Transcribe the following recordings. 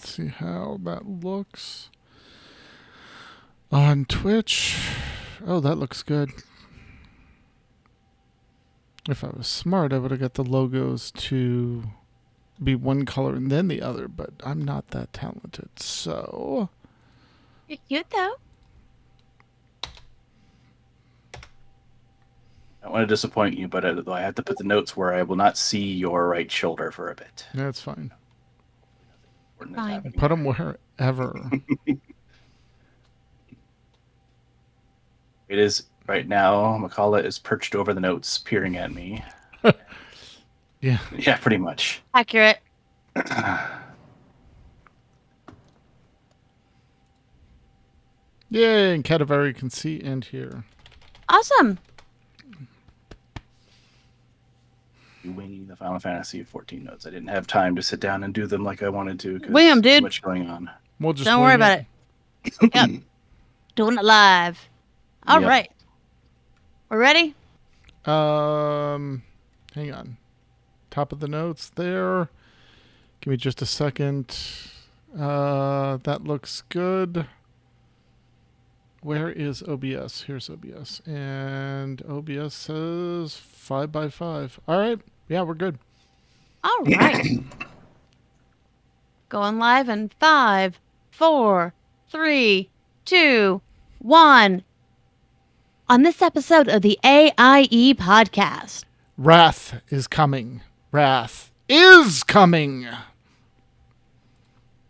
Let's see how that looks on Twitch. Oh, that looks good. If I was smart, I would have got the logos to be one color and then the other, but I'm not that talented, so... You're cute, though. I don't want to disappoint you, but I have to put the notes where I will not see your right shoulder for a bit. That's fine. Fine. Put them wherever. It is, right now, Makala is perched over the notes, peering at me. Yeah. Yeah, pretty much. Accurate. Yay, and Cadavari can see and hear. Awesome. Winging the Final Fantasy 14 notes. I didn't have time to sit down and do them like I wanted to. Wing 'em, dude. Too much going on. We'll just Don't worry about it. Yep. Doing it live. All right. We're ready? Hang on. Top of the notes there. Give me just a second. That looks good. Where is OBS? Here's OBS. And OBS says 5x5. All right. Yeah, we're good. All right. Going live in 5, 4, 3, 2, 1. On this episode of the AIE Podcast. Wrath is coming. Wrath is coming.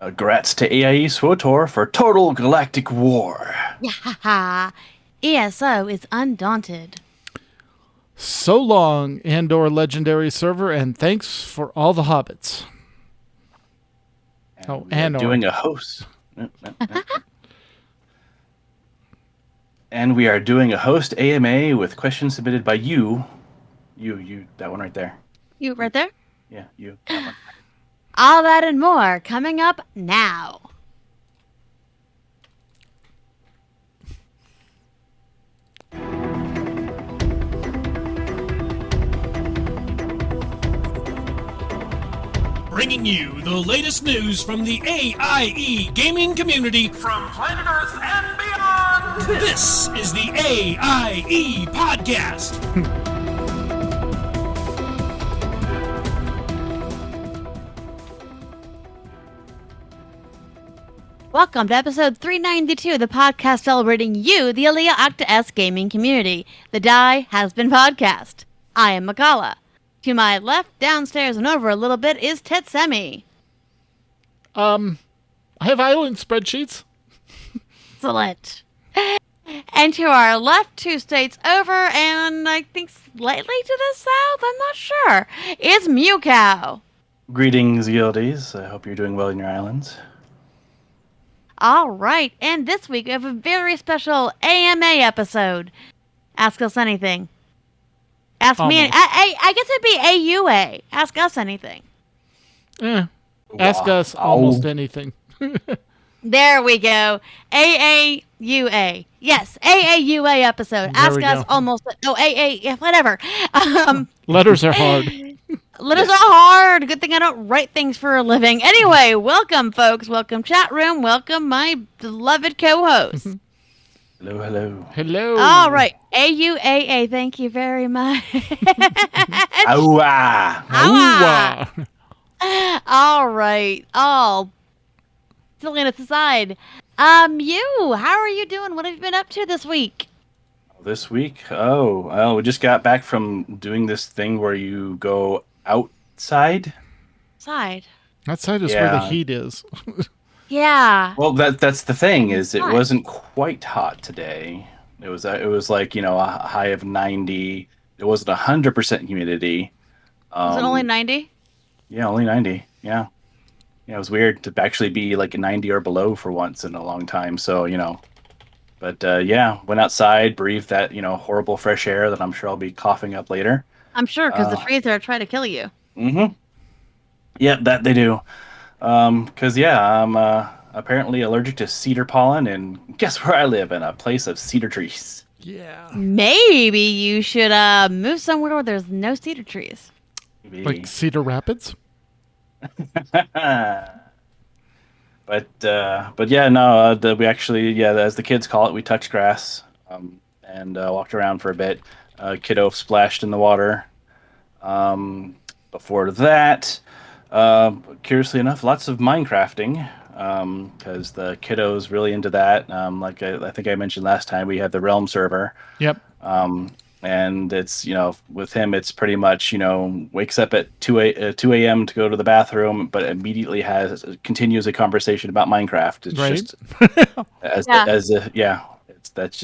Grats to AIE SWTOR for Total Galactic War. Yeah, ESO is undaunted. So long, Andor Legendary Server, and thanks for all the hobbits. We are doing a host. And we are doing a host AMA with questions submitted by you. You, that one right there. You right there? Yeah, you. That one. All that and more coming up now. Bringing you the latest news from the AIE gaming community from planet Earth and beyond. This is the AIE Podcast. Welcome to episode 392 of the podcast celebrating you, the Alea Octa S gaming community. The Die Has Been Podcast. I am Makala. To my left, downstairs, and over a little bit is Tetsemi. I have island spreadsheets. Excellent. And to our left, 2 states over, and I think slightly to the south, I'm not sure, is Mewcow. Greetings, Yildies. I hope you're doing well in your islands. All right, and this week we have a very special AMA episode. Ask Us Anything. Ask me. I guess it'd be AUA. Ask Us Anything. Ask us almost anything. There we go. AAUA. Yes, AAUA episode. Ask us almost. Oh, AA. Yeah, whatever. Letters are hard. Letters are hard. Good thing I don't write things for a living. Anyway, welcome, folks. Welcome, chat room. Welcome, my beloved co-host. Hello, hello. Hello. All right. AUAA, thank you very much. Awa. Ooh-wah. All right. All silliness aside. You, how are you doing? What have you been up to this week? This week? Oh, well, we just got back from doing this thing where you go outside. Side. Outside is where the heat is. Yeah. Well, that's the thing is it wasn't quite hot today. It was like, a high of 90. It wasn't 100% humidity. Was it only 90? Yeah, only 90. Yeah. Yeah, it was weird to actually be like 90 or below for once in a long time. So, but went outside, breathed that, horrible fresh air that I'm sure I'll be coughing up later. I'm sure because the freezer try to kill you. Mm-hmm. Yeah, that they do. Because, I'm apparently allergic to cedar pollen, and guess where I live? In a place of cedar trees. Yeah. Maybe you should move somewhere where there's no cedar trees. Maybe. Like Cedar Rapids? But yeah, no, we actually, yeah, as the kids call it, we touched grass, and walked around for a bit. Kiddo splashed in the water. Um, Before that, curiously enough, lots of Minecrafting, because the kiddo's really into that. Like I think I mentioned last time, we had the Realm server. Yep. And it's, with him, it's pretty much, wakes up at 2 a.m. to go to the bathroom, but immediately continues a conversation about Minecraft. It's Right. just Yeah. yeah, that's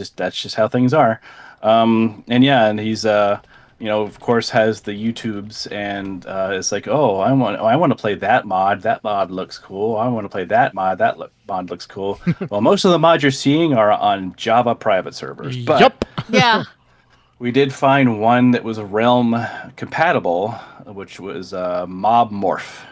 just how things are. And yeah, and he's of course has the YouTubes, and it's like, oh, I want to play that mod. That mod looks cool. I want to play that mod. Mod looks cool. Well, most of the mods you're seeing are on Java private servers, but Yep. Yeah. we did find one that was Realm compatible, which was Mob Morph,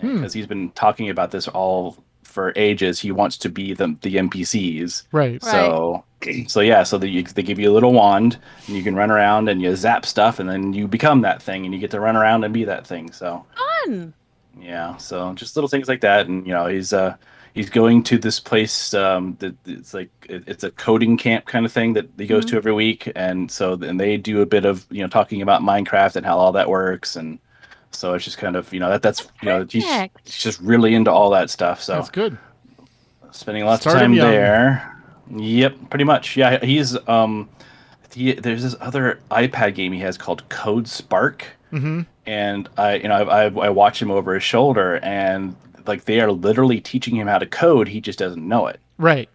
because he's been talking about this all for ages. He wants to be the NPCs. Right. So, they give you a little wand, and you can run around and you zap stuff, and then you become that thing, and you get to run around and be that thing. So, Fun. yeah, so just little things like that, and he's going to this place that it's like it's a coding camp kind of thing that he goes to every week, and they do a bit of talking about Minecraft and how all that works, and so it's just kind of that's he's Perfect. just really into all that stuff. So That's good. spending lots Start of him time young. there. Yep, pretty much. Yeah, he's there's this other iPad game he has called Code Spark, and I watch him over his shoulder, and like they are literally teaching him how to code. He just doesn't know it. Right.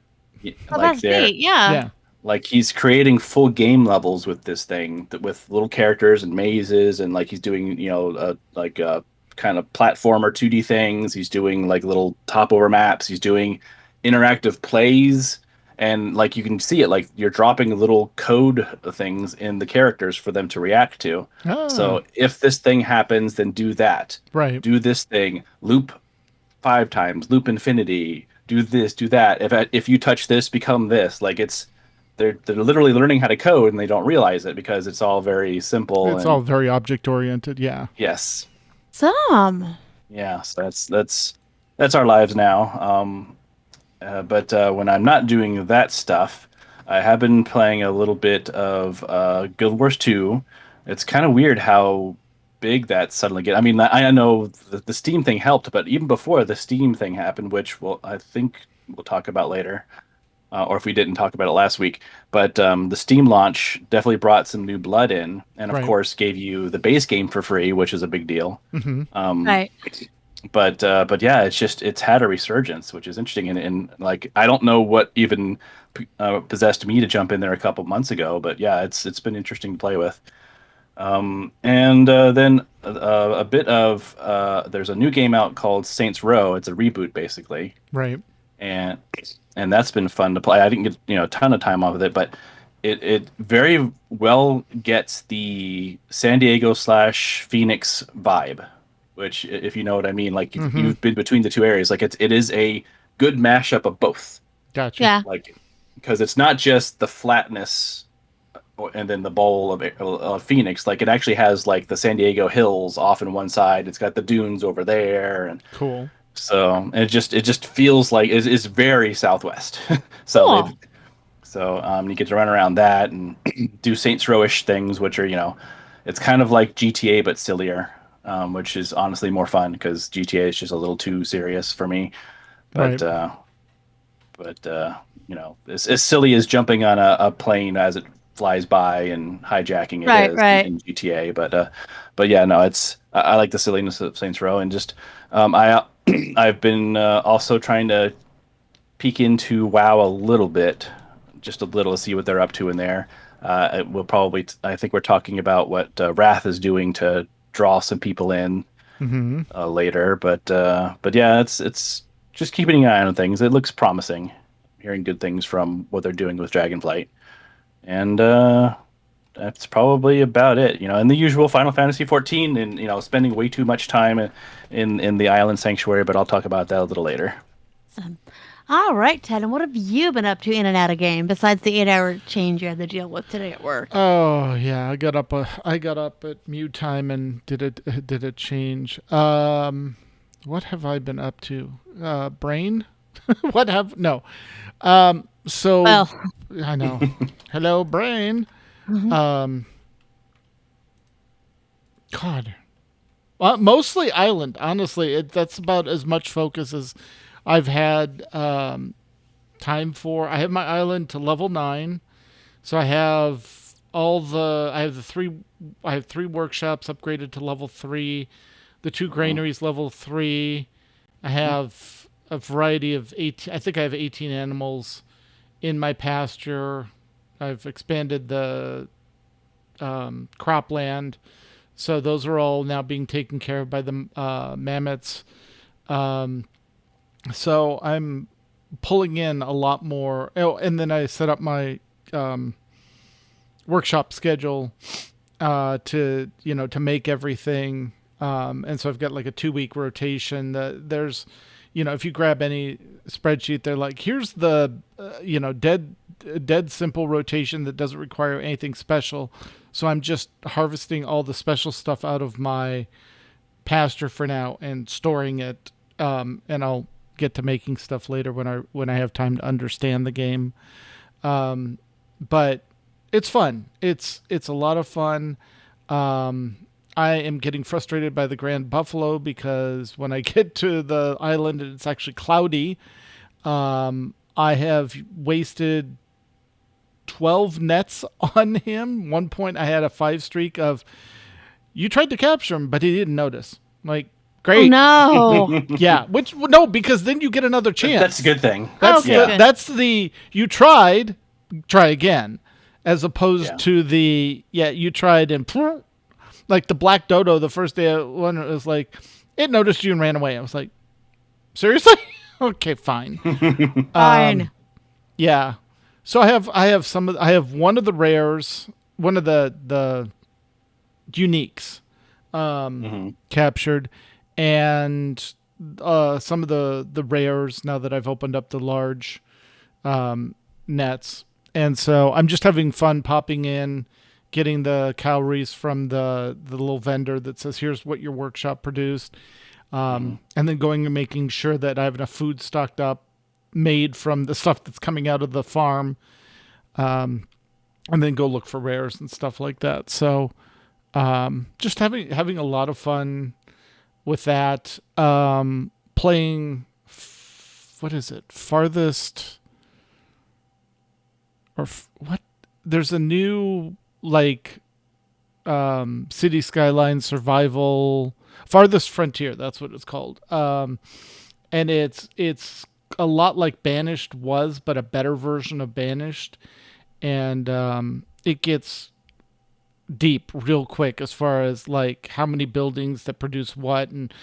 Oh, Like that's they're neat. Yeah. Yeah. like he's creating full game levels with this thing with little characters and mazes, and like he's doing kind of platformer 2D things. He's doing like little top over maps. He's doing interactive plays, and like you can see it, like you're dropping little code things in the characters for them to react to. Ah. So if this thing happens, then do that. Right. Do this thing. Loop 5 times. Loop infinity. Do this. Do that. If you touch this, become this. Like they're literally learning how to code, and they don't realize it because it's all very simple. It's and all very object oriented. Yeah. yes, Some. yeah. So that's our lives now. But when I'm not doing that stuff, I have been playing a little bit of Guild Wars 2. It's kind of weird how big that suddenly get. I mean, I know the Steam thing helped, but even before the Steam thing happened, which I think we'll talk about later, or if we didn't talk about it last week, but the Steam launch definitely brought some new blood in, and of Right. course gave you the base game for free, which is a big deal. Right. But yeah, it's had a resurgence, which is interesting, and like I don't know what even possessed me to jump in there a couple months ago, but yeah, it's been interesting to play with. And then a bit of there's a new game out called Saints Row. It's a reboot basically, Right. and that's been fun to play. I didn't get a ton of time off of it, but it very well gets the San Diego / Phoenix vibe, which, if you know what I mean, like you've been between the two areas, like it is a good mashup of both, Gotcha. Yeah. like because it's not just the flatness and then the bowl of Phoenix. Like it actually has like the San Diego hills off in one side. It's got the dunes over there, and Cool. so it just feels like it's very Southwest. So Cool. you get to run around that and do Saints Row-ish things, which are it's kind of like GTA but sillier, which is honestly more fun because GTA is just a little too serious for me. But Right. as silly as jumping on a plane as it flies by and hijacking it Right, is right. in GTA. But yeah, no, I like the silliness of Saints Row, and just I've been also trying to peek into WoW a little bit, just a little, to see what they're up to in there. We'll probably I think we're talking about what Wrath is doing to draw some people in later, but yeah, it's just keeping an eye on things. It looks promising. Hearing good things from what they're doing with Dragonflight, and that's probably about it. And the usual Final Fantasy 14, and spending way too much time in the Island Sanctuary, but I'll talk about that a little later. Awesome. All right, Ted, and what have you been up to in and out of game besides the 8-hour change you had to deal with today at work? Oh yeah, I got up at mute time and did it change. What have I been up to? Brain. What have no? So Well. I know. Hello, brain. Um, God. Mostly island. Honestly, that's about as much focus as I've had time for. I have my island to level 9, so I have I have 3 workshops upgraded to level 3. The 2 granaries level 3. I have a variety of 18. I think I have 18 animals in my pasture. I've expanded the cropland, so those are all now being taken care of by the mammoths. So I'm pulling in a lot more. Oh, and then I set up my workshop schedule to make everything. And so I've got like a 2-week rotation. There's, if you grab any spreadsheet, they're like, here's the dead simple rotation that doesn't require anything special. So I'm just harvesting all the special stuff out of my pasture for now and storing it. And I'll get to making stuff later when I have time to understand the game. But it's fun. It's a lot of fun. I am getting frustrated by the Grand Buffalo because when I get to the island and it's actually cloudy, I have wasted 12 nets on him. One point I had a 5 streak of, you tried to capture him, but he didn't notice. Like, great. Oh, no. Yeah, no, because then you get another chance. That's a good thing. That's the you tried, try again, as opposed to the you tried and like the black dodo. The first day I won, it was like it noticed you and ran away. I was like, seriously? Okay, fine. Fine. Yeah. So I have one of the rares, one of the uniques captured, and some of the rares now that I've opened up the large nets. And so I'm just having fun popping in, getting the calories from the little vendor that says, here's what your workshop produced. And then going and making sure that I have enough food stocked up, made from the stuff that's coming out of the farm. And then go look for rares and stuff like that. So just having a lot of fun with that. Playing, what is it? Farthest, or what? There's a new City Skyline Survival, Farthest Frontier. That's what it's called. And it's a lot like Banished was, but a better version of Banished. And it gets deep real quick as far as like how many buildings that produce what and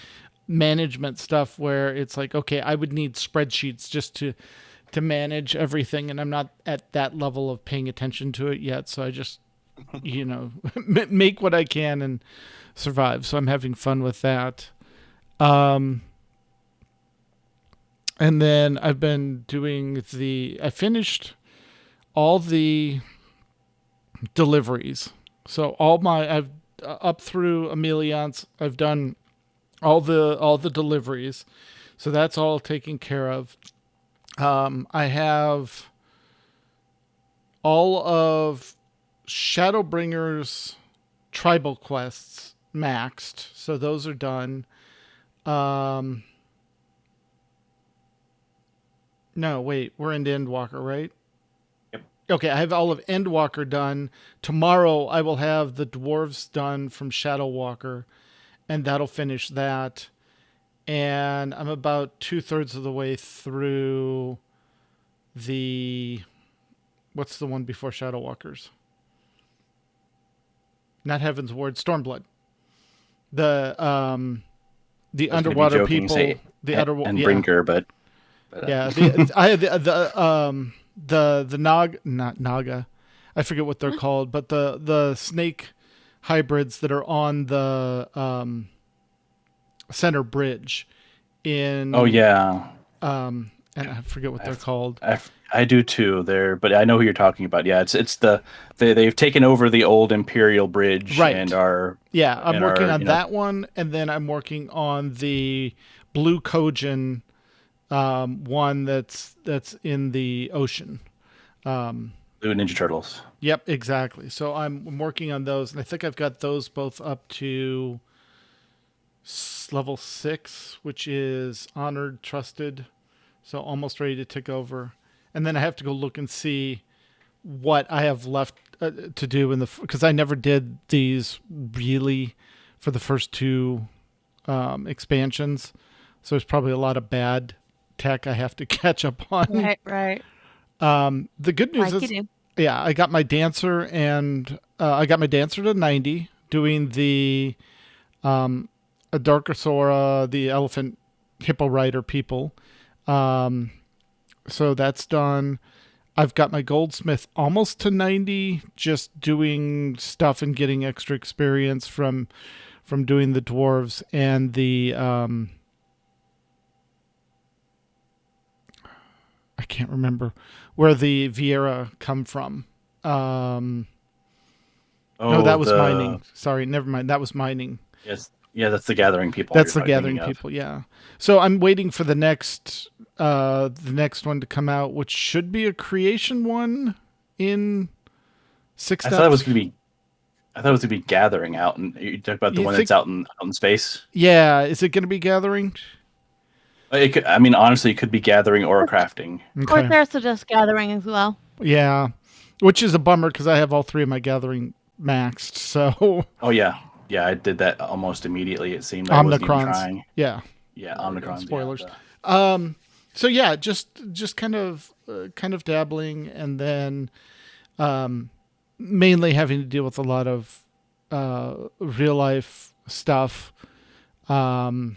management stuff, where it's like, okay, I would need spreadsheets just to manage everything, and I'm not at that level of paying attention to it yet. So I just make what I can and survive. So I'm having fun with that. And then I've been doing I finished all the deliveries. So I've up through Emeliance, I've done all the deliveries. So that's all taken care of. I have all of Shadowbringer's tribal quests maxed. So those are done. No, wait, we're in Endwalker, right? Yep. Okay, I have all of Endwalker done. Tomorrow I will have the dwarves done from Shadowwalker, and that'll finish that. And I'm about 2/3 of the way through what's the one before Shadowwalkers? Not Heaven's Ward, Stormblood. The underwater people, and Brinker, but yeah, I have the not Naga, I forget what they're called, but the snake hybrids that are on the center bridge in and I forget what they're called. I do too. But I know who you're talking about. Yeah, it's they've taken over the old Imperial Bridge, right? And are I'm working on that one, and then I'm working on the Blue Kojin one that's in the ocean. Blue Ninja Turtles. Yep, exactly. So I'm working on those, and I think I've got those both up to level 6, which is honored, trusted, so almost ready to take over. And then I have to go look and see what I have left to do because I never did these really for the first 2 expansions. So there's probably a lot of bad tech I have to catch up on. Right. The good news is, yeah, I got my dancer to 90, doing the a Darker Sora, the elephant hippo rider people. So that's done. I've got my goldsmith almost to 90, just doing stuff and getting extra experience from doing the dwarves and the I can't remember where the Vieira come from. No, that was mining. Sorry, never mind. That was mining. Yes. Yeah, that's the gathering people. That's the gathering people, yeah. So I'm waiting for the next one to come out, which should be a creation one in 6. I thought it was going to be gathering out, and you talk about the one that's out in space. Yeah, is it going to be gathering? It could, I mean, honestly, it could be gathering or crafting. Okay. Or there's just gathering as well. Yeah, which is a bummer because I have all 3 of my gathering maxed. So. Oh yeah. Yeah, I did that almost immediately. It seemed like I wasn't even trying. Yeah. Yeah, Omnicrons. Spoilers. Yeah, so yeah, just kind of dabbling, and then mainly having to deal with a lot of real life stuff. Good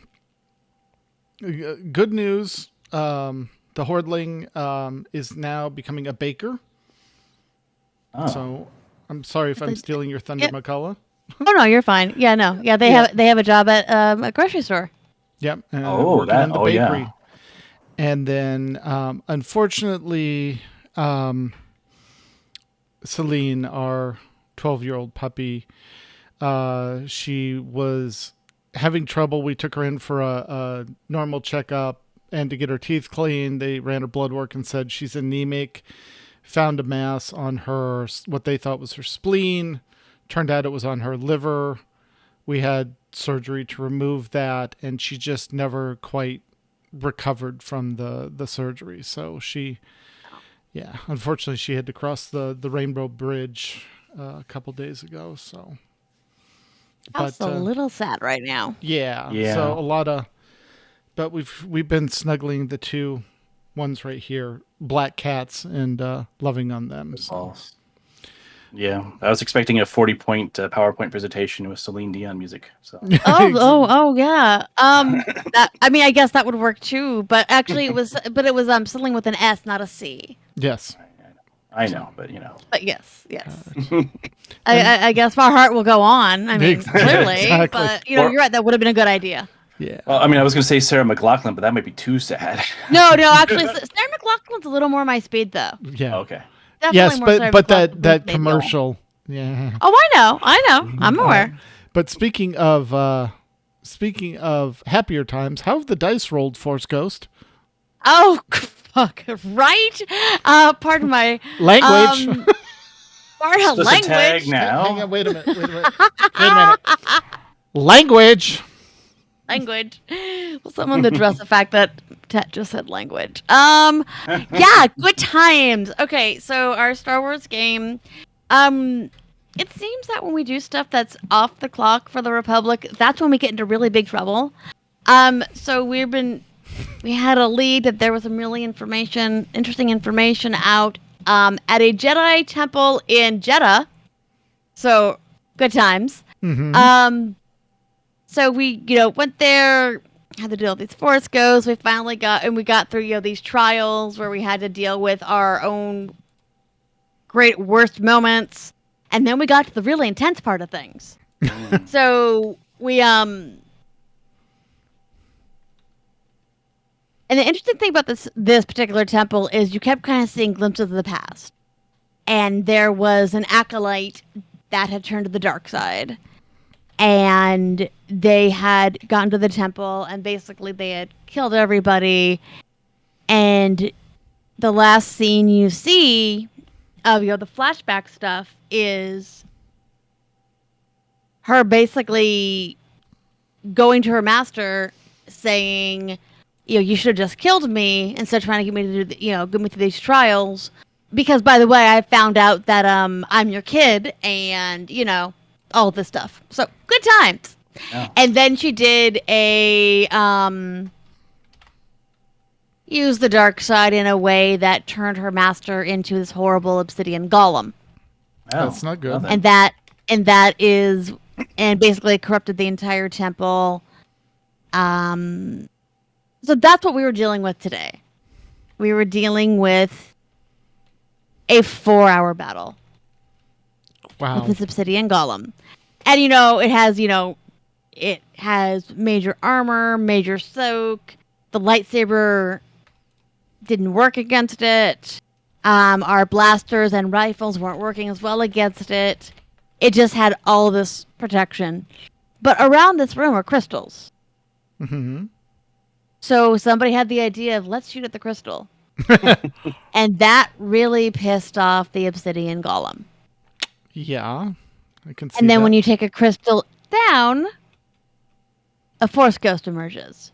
news, the Hordling is now becoming a baker. Oh. So I'm sorry if I'm stealing your thunder, McCullough. Oh no, you're fine. Yeah, no, yeah, they have a job at a grocery store. Yep. Working on the bakery. Yeah. And then, unfortunately, Celine, our 12-year-old puppy, she was having trouble. We took her in for a normal checkup and to get her teeth cleaned. They ran her blood work and said she's anemic. Found a mass on her, what they thought was her spleen. Turned out it was on her liver. We had surgery to remove that, and she just never quite recovered from the surgery. So unfortunately she had to cross the Rainbow Bridge a couple days ago. So that's a little sad right now. Yeah. So but we've been snuggling the 2 ones right here, black cats, and loving on them. So. Yeah, I was expecting a 40-point PowerPoint presentation with Celine Dion music. So. Oh, yeah. I guess that would work too. But actually, it was Celine with an S, not a C. Yes, I know, but But yes. I guess my heart will go on. I mean, clearly, exactly. But you're right. That would have been a good idea. Yeah. Well, I mean, I was going to say Sarah McLachlan, but that might be too sad. No. Actually, Sarah McLachlan's a little more my speed, thoa. Yeah. Okay. Definitely yes, but that commercial, yeah. Oh, I know. I'm aware. But speaking of happier times, how have the dice rolled, Force Ghost? Oh, fuck! Right? Pardon my language. Pardon language. Tag now. Hang on, wait a minute. Language. Will someone address the fact that Tet just said language? Yeah, good times. Okay, so our Star Wars game, it seems that when we do stuff that's off the clock for the Republic, that's when we get into really big trouble. So we had a lead that there was some really interesting information out at a Jedi temple in Jeddah. So good times. Mm-hmm. So we, went there, had to deal with these Force Ghosts. We finally got through, these trials where we had to deal with our own great worst moments. And then we got to the really intense part of things. So we, and the interesting thing about this particular temple is you kept kind of seeing glimpses of the past. And there was an acolyte that had turned to the dark side. And they had gotten to the temple, and basically they had killed everybody. And the last scene you see of the flashback stuff is her basically going to her master saying, you should have just killed me instead of trying to get me to do, get me through these trials. Because, by the way, I found out that I'm your kid and, all this stuff. So, good times. Yeah. And then she did a use the dark side in a way that turned her master into this horrible obsidian golem. Oh, That's not good. well And basically corrupted the entire temple. So that's what we were dealing with today. We were dealing with a 4-hour battle Wow. with this obsidian golem. And, it has major armor, major soak. The lightsaber didn't work against it. Our blasters and rifles weren't working as well against it. It just had all this protection. But around this room are crystals. Mm-hmm. So somebody had the idea of, let's shoot at the crystal. And that really pissed off the obsidian golem. Yeah, I can see And then that. when you take a crystal down, a force ghost emerges,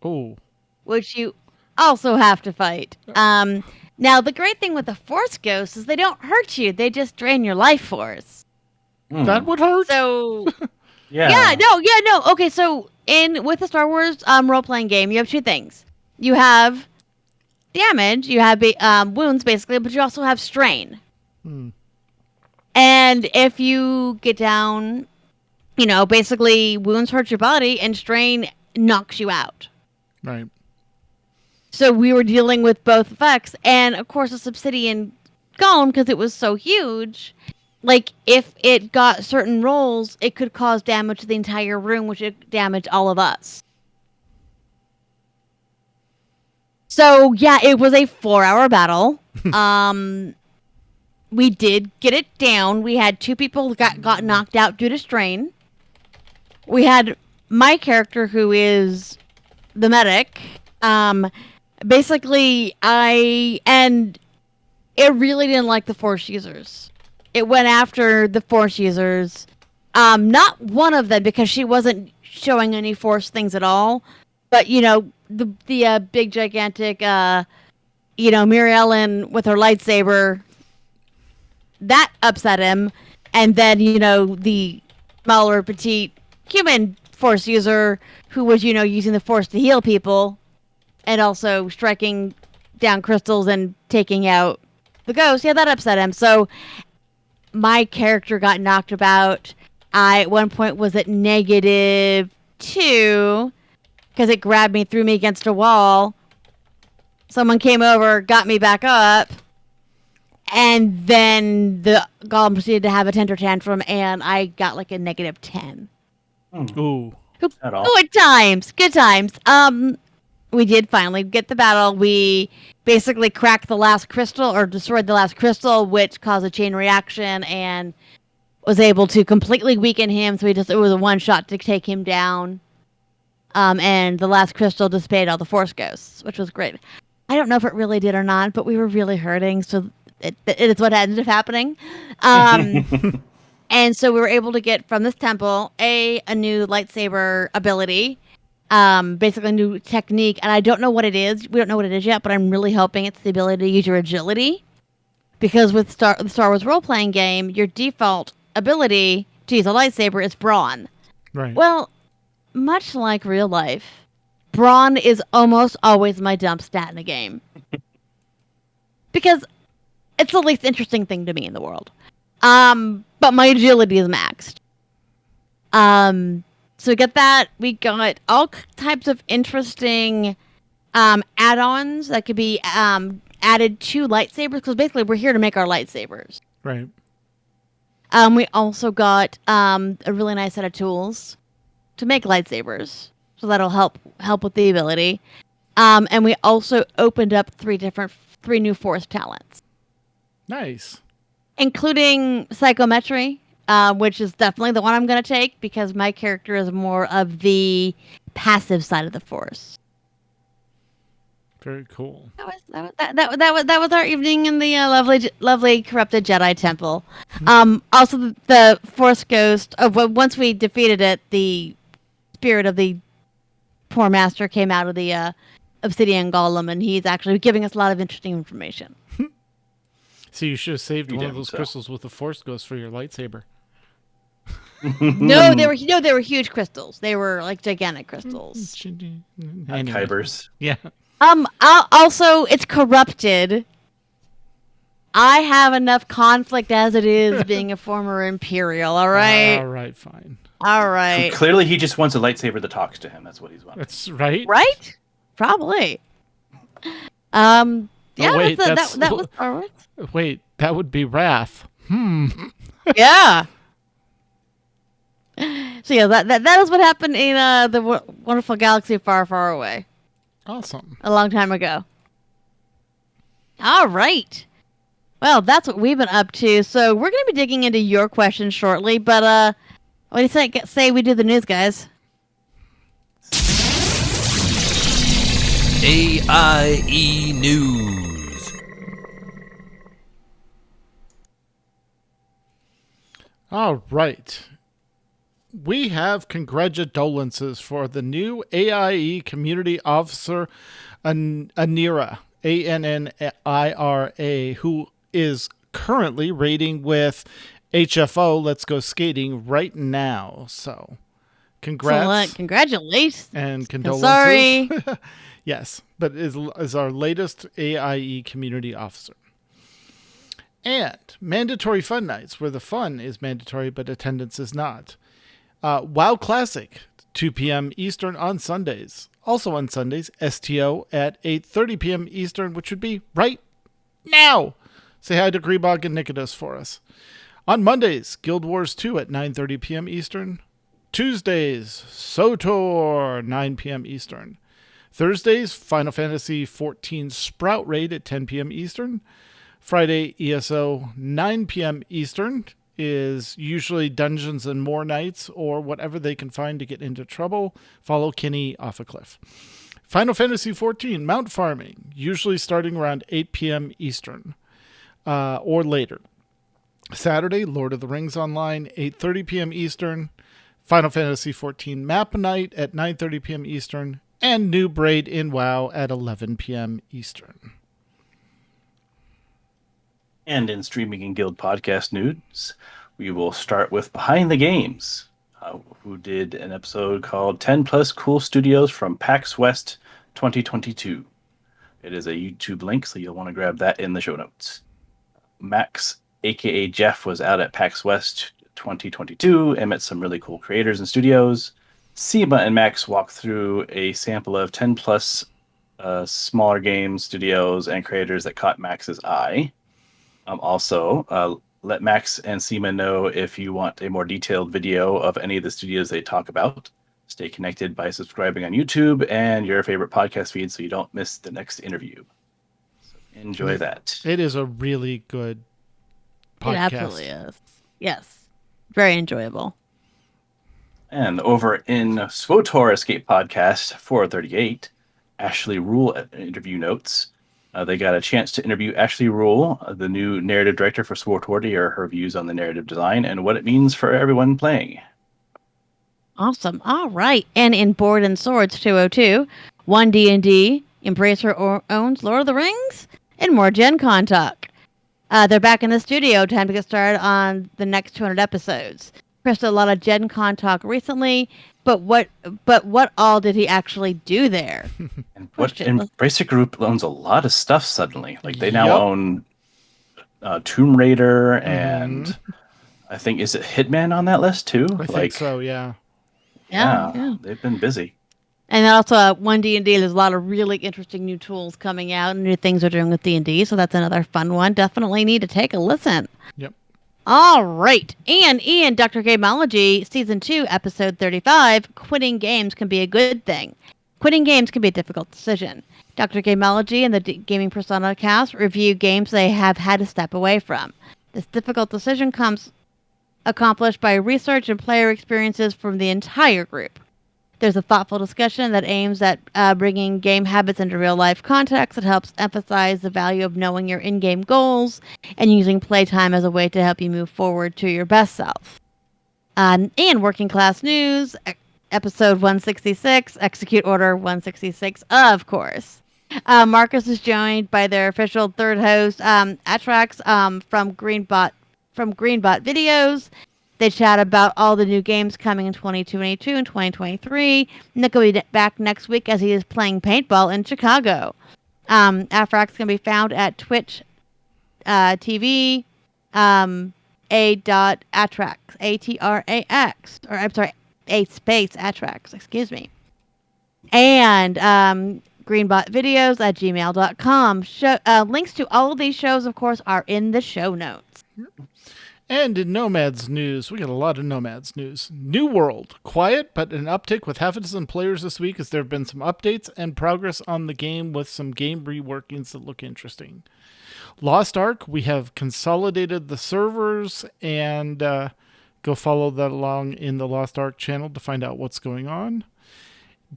Oh, which you also have to fight. Now, the great thing with the force ghosts is they don't hurt you. They just drain your life force. that would hurt. So, Yeah. no. Okay, so with the Star Wars role-playing game, you have two things. You have damage, you have wounds, basically, but you also have strain. Hmm. And if you get down, basically wounds hurt your body and strain knocks you out. Right. So we were dealing with both effects. And of course, this obsidian golem, because it was so huge, like if it got certain rolls, it could cause damage to the entire room, which would damage all of us. So yeah, it was a 4-hour battle. We did get it down. We had 2 people got knocked out due to strain. We had my character, who is the medic. Basically, it really didn't like the Force users. It went after the Force users. Not one of them, because she wasn't showing any Force things at all. But, the big, gigantic, Miriellen with her lightsaber, that upset him. And then, the smaller, petite human Force user who was, using the Force to heal people and also striking down crystals and taking out the ghost. Yeah, that upset him. So my character got knocked about. I, at one point, was at -2 because it grabbed me, threw me against a wall. Someone came over, got me back up. And then the golem proceeded to have a temper tantrum, and I got like a -10. Ooh. At all. Good times. We did finally get the battle. We basically cracked the last crystal, or destroyed the last crystal, which caused a chain reaction and was able to completely weaken him. So it was a one shot to take him down. And the last crystal dissipated all the Force ghosts, which was great. I don't know if it really did or not, but we were really hurting, so it is what ended up happening. And so we were able to get from this temple a new lightsaber ability, basically a new technique, and I don't know what it is. We don't know what it is yet, but I'm really hoping it's the ability to use your agility, because with the Star Wars role-playing game, your default ability to use a lightsaber is brawn. Right. Well, much like real life, brawn is almost always my dump stat in a game. Because it's the least interesting thing to me in the world. But my agility is maxed. So we get that. We got all types of interesting add-ons that could be added to lightsabers, because basically we're here to make our lightsabers. Right. We also got a really nice set of tools to make lightsabers, so that'll help with the ability. And we also opened up 3 new Force talents, Nice. including psychometry, which is definitely the one I'm going to take, because my character is more of the passive side of the Force. Very cool. That was our evening in the lovely corrupted Jedi temple. Also, the Force Ghost. Once we defeated it, the spirit of the poor master came out of the obsidian golem, and he's actually giving us a lot of interesting information. So you should have saved You one of did, those so. crystals with the Force Ghost for your lightsaber. No, they were huge crystals. They were like gigantic crystals. Anyway. Kybers. Yeah. Also, it's corrupted. I have enough conflict as it is, being a former Imperial. All right. All right, fine. All right. Clearly, he just wants a lightsaber that talks to him. That's what he's wanting. That's right. Right? Probably. Yeah, wait, that was Star Wars. Wait, that would be Wrath. Yeah. So yeah, that is what happened in the wonderful galaxy far, far away. Awesome. A long time ago. All right. Well, that's what we've been up to. So we're going to be digging into your questions shortly. But what do you say we do the news, guys? AIE News. All right. We have congratulations for the new AIE Community Officer, Anira, Annira, who is currently raiding with HFO, Let's Go Skating, right now. So, congrats. Excellent. Congratulations. And condolences. Sorry. Yes, but is our latest AIE Community Officer. And mandatory fun nights, where the fun is mandatory but attendance is not. WoW Classic, 2 p.m. Eastern on Sundays. Also on Sundays, STO at 8:30 p.m. Eastern, which would be right now. Say hi to Greebog and Nikitas for us. On Mondays, Guild Wars 2 at 9:30 p.m. Eastern. Tuesdays, SOTOR, 9 p.m. Eastern. Thursdays, Final Fantasy XIV Sprout Raid at 10 p.m. Eastern. Friday, ESO, 9 p.m. Eastern. Is usually Dungeons and More nights or whatever they can find to get into trouble. Follow Kenny off a cliff. Final Fantasy XIV Mount Farming, usually starting around 8 p.m. Eastern or later. Saturday, Lord of the Rings Online, 8:30 p.m. Eastern. Final Fantasy XIV Map Night at 9:30 p.m. Eastern. And New Braid in WoW at 11 p.m. Eastern. And in Streaming and Guild podcast news, we will start with Behind the Games, who did an episode called 10 Plus Cool Studios from PAX West 2022. It is a YouTube link, so you'll want to grab that in the show notes. Max, aka Jeff, was out at PAX West 2022 and met some really cool creators and studios. Seema and Max walked through a sample of 10 plus smaller games, studios, and creators that caught Max's eye. Also, let Max and Seema know if you want a more detailed video of any of the studios they talk about. Stay connected by subscribing on YouTube and your favorite podcast feed so you don't miss the next interview. So enjoy that. It is a really good podcast. It absolutely is. Yes. Very enjoyable. And over in SWOTOR Escape Podcast 438, Ashley Rule interview notes. They got a chance to interview Ashley Rule, the new narrative director for SWOTOR, to hear her views on the narrative design and what it means for everyone playing. Awesome. All right. And in Board and Swords 202, One D&D, Embracer owns Lord of the Rings, and more Gen Con talk. They're back in the studio. Time to get started on the next 200 episodes. Chris did a lot of Gen Con talk recently, but what all did he actually do there? And Embracer Group owns a lot of stuff suddenly. Like they now own Tomb Raider and I think, is it Hitman on that list too? I think so, yeah. Yeah. They've been busy. And then also One D&D, there's a lot of really interesting new tools coming out and new things they're doing with D&D, so that's another fun one. Definitely need to take a listen. Yep. All right. And in Dr. Gameology, Season 2, Episode 35, Quitting Games Can Be a Good Thing. Quitting games can be a difficult decision. Dr. Gameology and the Gaming Persona cast review games they have had to step away from. This difficult decision comes accomplished by research and player experiences from the entire group. There's a thoughtful discussion that aims at bringing game habits into real life context. It helps emphasize the value of knowing your in game goals and using playtime as a way to help you move forward to your best self. And Working Class News, episode 166, Execute Order 166, of course. Marcus is joined by their official third host, Atrax, from Greenbot Videos. They chat about all the new games coming in 2022 and 2023. Nick will be back next week as he is playing paintball in Chicago. Atrax can be found at Twitch TV, a.atrax, A-T-R-A-X, or I'm sorry, a space Atrax, excuse me. And greenbotvideos at gmail.com. Links to all of these shows, of course, are in the show notes. And in Nomads news, we got a lot of Nomads news. New World, quiet, but an uptick with half a dozen players this week as there have been some updates and progress on the game with some game reworkings that look interesting. Lost Ark, we have consolidated the servers, and go follow that along in the Lost Ark channel to find out what's going on.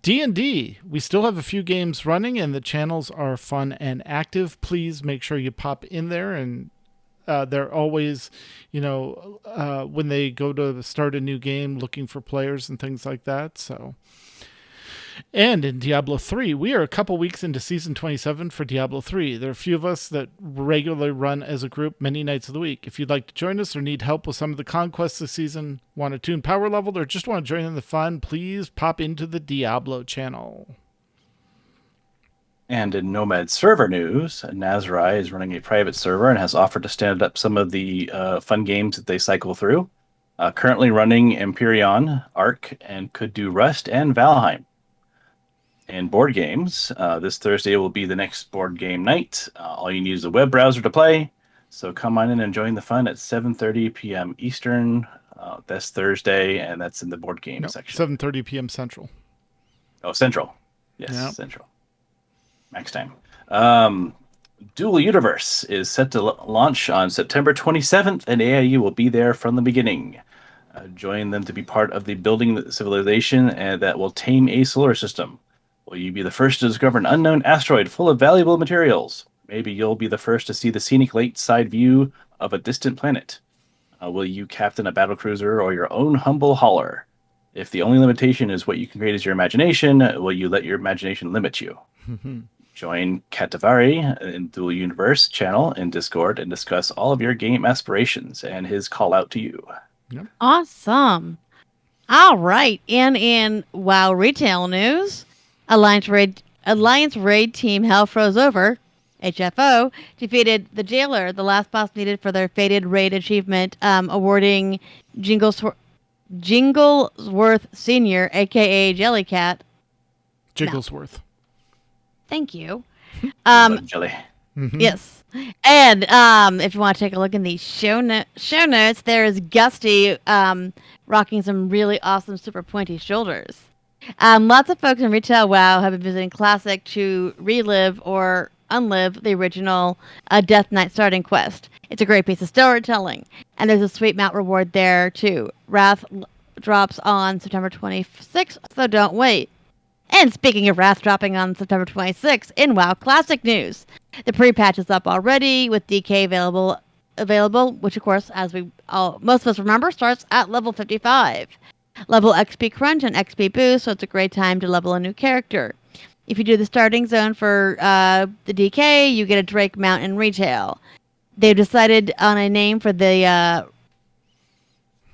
D&D, we still have a few games running, and the channels are fun and active. Please make sure you pop in there, and they're always, when they go to start a new game, looking for players and things like that. So, and in Diablo 3, we are a couple weeks into Season 27 for Diablo 3. There are a few of us that regularly run as a group many nights of the week. If you'd like to join us or need help with some of the conquests this season, want to tune power level, or just want to join in the fun, please pop into the Diablo channel. And in Nomad server news, Nazarai is running a private server and has offered to stand up some of the fun games that they cycle through. Currently running Empyrean, Ark, and could do Rust and Valheim. In board games, this Thursday will be the next board game night. All you need is a web browser to play. So come on in and join the fun at 7:30 p.m. Eastern. That's Thursday, and that's in the board game section. 7:30 p.m. Central. Oh, Central. Yes, yep. Central. Max time. Dual Universe is set to launch on September 27th, and AIE will be there from the beginning. Join them to be part of the building civilization that will tame a solar system. Will you be the first to discover an unknown asteroid full of valuable materials? Maybe you'll be the first to see the scenic lakeside view of a distant planet. Will you captain a battlecruiser or your own humble hauler? If the only limitation is what you can create as your imagination, will you let your imagination limit you? Join Katavari in Dual Universe channel in Discord and discuss all of your game aspirations and his call out to you. Yep. Awesome. All right. And in WoW retail news, Alliance Raid Team Hell Froze Over, HFO, defeated the Jailer, the last boss needed for their Fated Raid achievement, awarding Jinglesworth Sr., a.k.a. Jellycat. Jigglesworth. No. Thank you. Jelly. Mm-hmm. Yes. And if you want to take a look in the show notes, there is Gusty rocking some really awesome super pointy shoulders. Lots of folks in retail WoW have been visiting Classic to relive or unlive the original Death Knight starting quest. It's a great piece of storytelling. And there's a sweet mount reward there, too. Wrath drops on September 26th, so don't wait. And speaking of Wrath dropping on September 26th, in WoW Classic news, the pre-patch is up already with DK available, which of course, as most of us remember, starts at level 55. Level XP crunch and XP boost, so it's a great time to level a new character. If you do the starting zone for the DK, you get a Drake mount in retail. They've decided on a name for the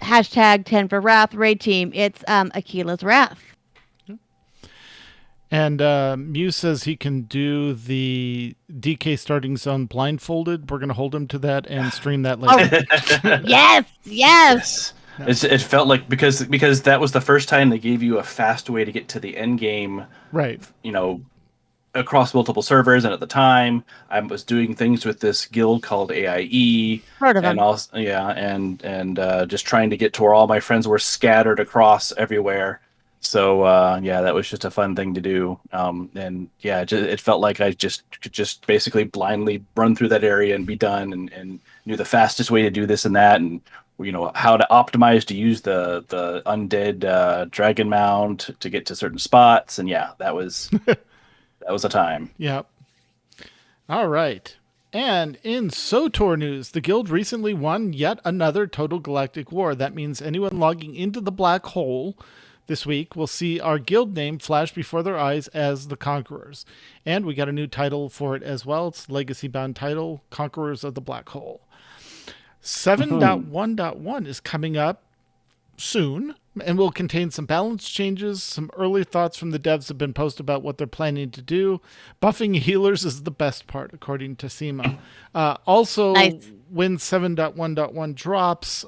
hashtag 10 for Wrath raid team. It's Aquila's Wrath. And Muse says he can do the DK starting zone blindfolded. We're going to hold him to that and stream that later. Oh. Yes. No. It felt like because that was the first time they gave you a fast way to get to the end game, right? Across multiple servers. And at the time, I was doing things with this guild called AIE, heard of and them. Also and just trying to get to where all my friends were scattered across everywhere. So that was just a fun thing to do. It felt like I could just basically blindly run through that area and be done, and knew the fastest way to do this and that, and how to optimize to use the undead dragon mount to get to certain spots, and yeah, that was a time. Yep. All right. And in SOTOR news, the guild recently won yet another Total Galactic War. That means anyone logging into the black hole this week will see our guild name flash before their eyes as the Conquerors. And we got a new title for it as well. It's Legacy Bound title, Conquerors of the Black Hole. 7.1.1 is coming up soon and will contain some balance changes. Some early thoughts from the devs have been posted about what they're planning to do. Buffing healers is the best part, according to SEMA. Also, Nice. when 7.1.1 drops,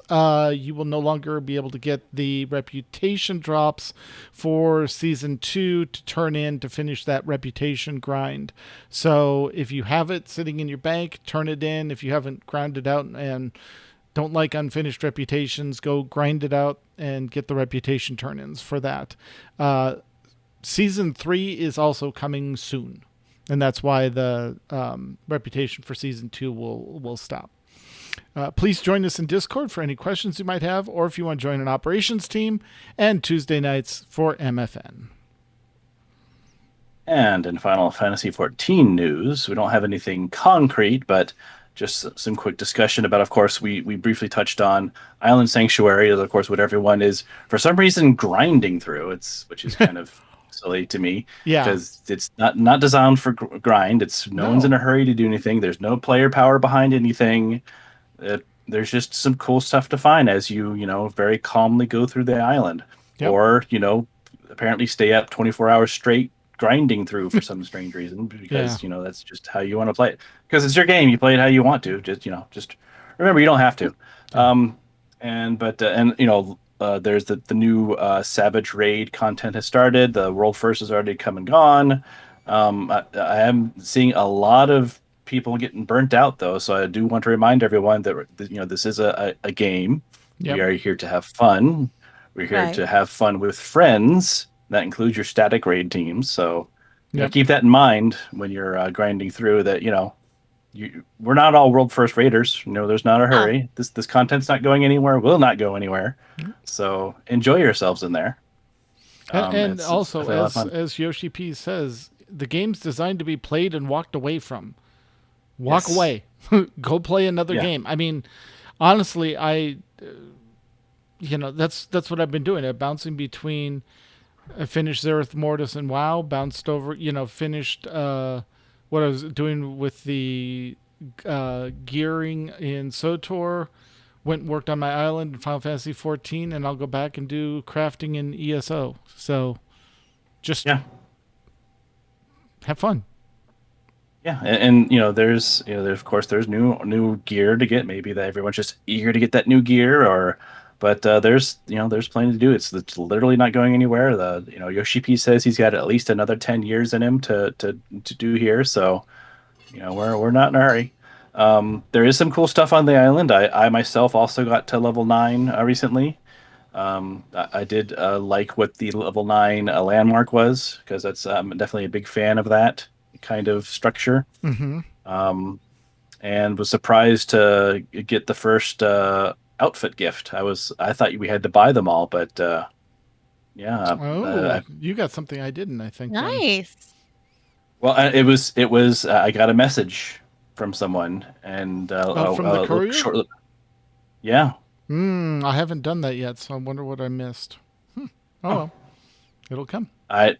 you will no longer be able to get the reputation drops for Season 2 to turn in to finish that reputation grind. So if you have it sitting in your bank, turn it in. If you haven't grounded out and don't like unfinished reputations, go grind it out and get the reputation turn-ins for that. Season 3 is also coming soon, and that's why the reputation for Season 2 will stop. Please join us in Discord for any questions you might have, or if you want to join an operations team, and Tuesday nights for MFN. And in Final Fantasy XIV news, we don't have anything concrete, but just some quick discussion about, of course, we briefly touched on Island Sanctuary, of course, what everyone is, for some reason, grinding through. Which is kind of silly to me. Yeah. Because it's not designed for grind. No one's in a hurry to do anything. There's no player power behind anything. There's just some cool stuff to find as you very calmly go through the island. Yep. Or, apparently stay up 24 hours straight grinding through for some strange reason, because that's just how you want to play it, because it's your game. You play it how you want to. Just remember, you don't have to. There's the new Savage Raid content has started. The World First has already come and gone. I am seeing a lot of people getting burnt out, though, so I do want to remind everyone that this is a game. Yep. We are here to have fun. We're here to have fun with friends. That includes your static raid teams. So keep that in mind when you're grinding through that, we're not all world first raiders. There's not a hurry. This content's not going anywhere, will not go anywhere. So enjoy yourselves in there. And also, as Yoshi P says, the game's designed to be played and walked away from. Walk away. Go play another game. I mean, honestly, that's what I've been doing. I'm bouncing between... I finished Zereth Mortis and WoW, bounced over, finished what I was doing with the gearing in SOTOR, went and worked on my island in Final Fantasy XIV, and I'll go back and do crafting in ESO. So just have fun. Yeah, and there's of course there's new gear to get. Maybe that everyone's just eager to get that new gear, but there's plenty to do. It's literally not going anywhere. Yoshi P says he's got at least another 10 years in him to do here. So we're not in a hurry. There is some cool stuff on the island. I myself also got to level 9 recently. I did like what the level 9 landmark was, because that's definitely a big fan of that kind of structure. Mm-hmm. And was surprised to get the first outfit gift. I thought we had to buy them all, but you got something I didn't, I think. Nice. Well, it was I got a message from someone, and from the courier. Yeah. I haven't done that yet, so I wonder what I missed. Well, it'll come. I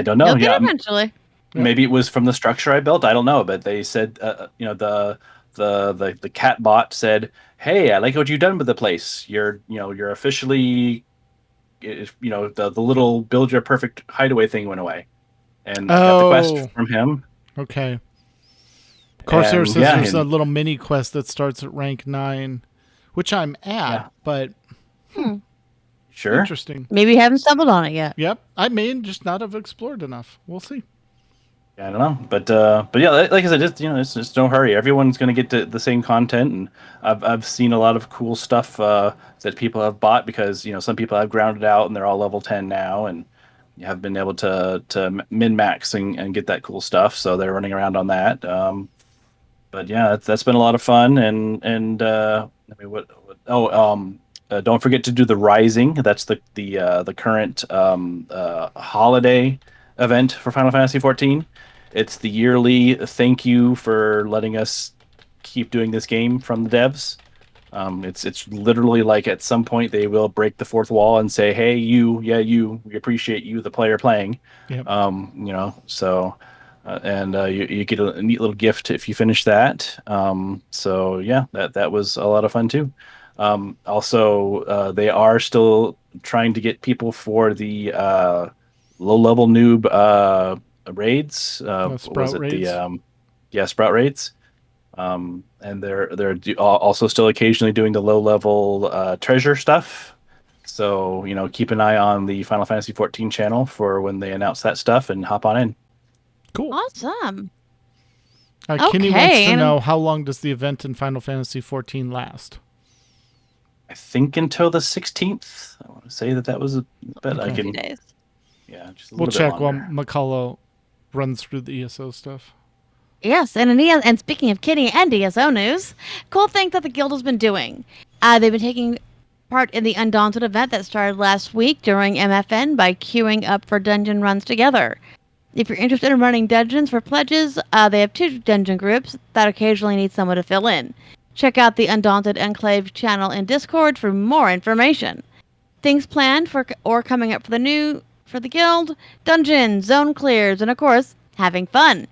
don't know. You'll get it eventually. Maybe it was from the structure I built. I don't know, but they said the cat bot said, "Hey, I like what you've done with the place. You're officially, the little build your perfect hideaway thing went away." And I got the quest from him. Okay. Corsair says there's a little mini quest that starts at rank 9, which I'm at, but sure. Interesting. Maybe you haven't stumbled on it yet. Yep. I may just not have explored enough. We'll see. I don't know, but yeah, like I said, it's just no hurry. Everyone's going to get the same content, and I've seen a lot of cool stuff that people have bought, because some people have grounded out and they're all level 10 now, and you have been able to min max and get that cool stuff, so they're running around on that. But yeah, that's been a lot of fun, and I mean, don't forget to do the Rising. That's the current holiday event for Final Fantasy 14. It's the yearly thank you for letting us keep doing this game from the devs. It's literally like at some point they will break the fourth wall and say, "Hey, we appreciate you, the player playing." Yep. So you get a neat little gift if you finish that. So yeah, that was a lot of fun too. Also, they are still trying to get people for the low level noob raids. Was Sprout it raids. the Sprout raids? And they're also still occasionally doing the low level treasure stuff. So keep an eye on the Final Fantasy 14 channel for when they announce that stuff and hop on in. Cool. Awesome. Kenny Okay, wants to and- know, how long does the event in Final Fantasy 14 last? I think until the 16th. I want to say that was a bit. Okay. I A few can, days. yeah, just a We'll little check bit while longer. McCullough runs through the ESO stuff. Yes, and speaking of Kitty and DSO news, cool thing that the guild has been doing. They've been taking part in the Undaunted event that started last week during MFN by queuing up for dungeon runs together. If you're interested in running dungeons for pledges, they have 2 dungeon groups that occasionally need someone to fill in. Check out the Undaunted Enclave channel in Discord for more information. Things planned for or coming up for the guild: dungeons, zone clears, and of course, having fun.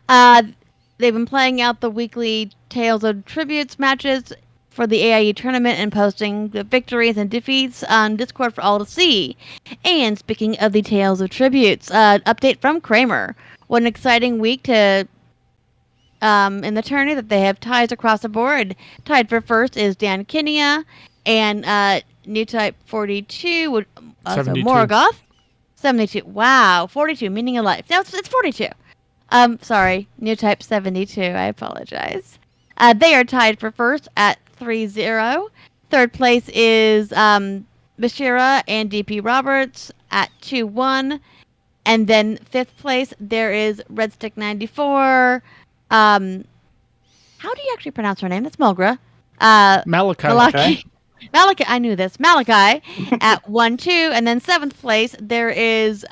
They've been playing out the weekly Tales of Tributes matches for the AIE tournament and posting the victories and defeats on Discord for all to see. And speaking of the Tales of Tributes, update from Kramer. What an exciting week to in the tourney that they have ties across the board. Tied for first is Dan Kinia and new type 42, so 72. Morgoth. 72. Wow, 42, meaning of life. No, it's 42. Sorry, new type 72. I apologize. They are tied for first at 3-0. Third place is Bashira and DP Roberts at 2-1. And then fifth place, there is Red Stick 94. How do you actually pronounce her name? That's Mulgra. Malachi. Malachi. I knew this. Malachi at 1-2. And then seventh place, there is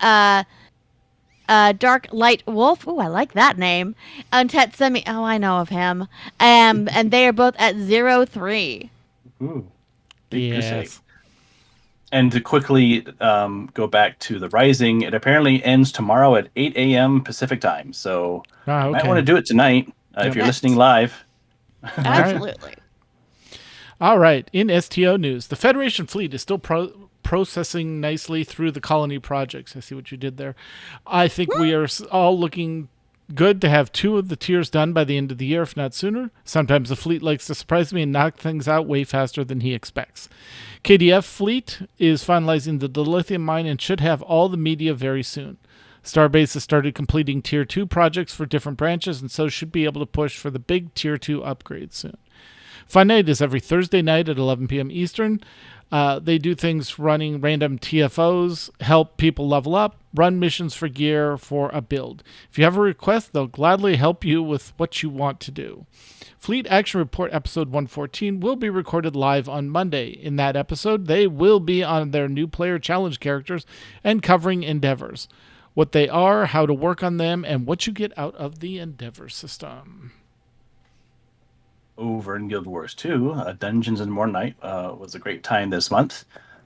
Dark Light Wolf. Ooh, I like that name. And Tetsumi. Oh, I know of him. And they are both at 0-3. Ooh, big goose egg. Yes. And to quickly go back to the Rising, it apparently ends tomorrow at 8 a.m. Pacific time. So you might want to do it tonight if you're Yes. listening live. Absolutely. All right. In STO news, the Federation fleet is still processing nicely through the colony projects. I see what you did there. I think we are all looking good to have 2 of the tiers done by the end of the year, if not sooner. Sometimes the fleet likes to surprise me and knock things out way faster than he expects. KDF fleet is finalizing the dilithium mine and should have all the media very soon. Starbase has started completing Tier 2 projects for different branches and so should be able to push for the big Tier 2 upgrades soon. Fun Night is every Thursday night at 11 p.m. Eastern. They do things running random TFOs, help people level up, run missions for gear for a build. If you have a request, they'll gladly help you with what you want to do. Fleet Action Report episode 114 will be recorded live on Monday. In that episode, they will be on their new player challenge characters and covering endeavors, what they are, how to work on them, and what you get out of the endeavor system. Over in Guild Wars 2, Dungeons and More Night was a great time this month.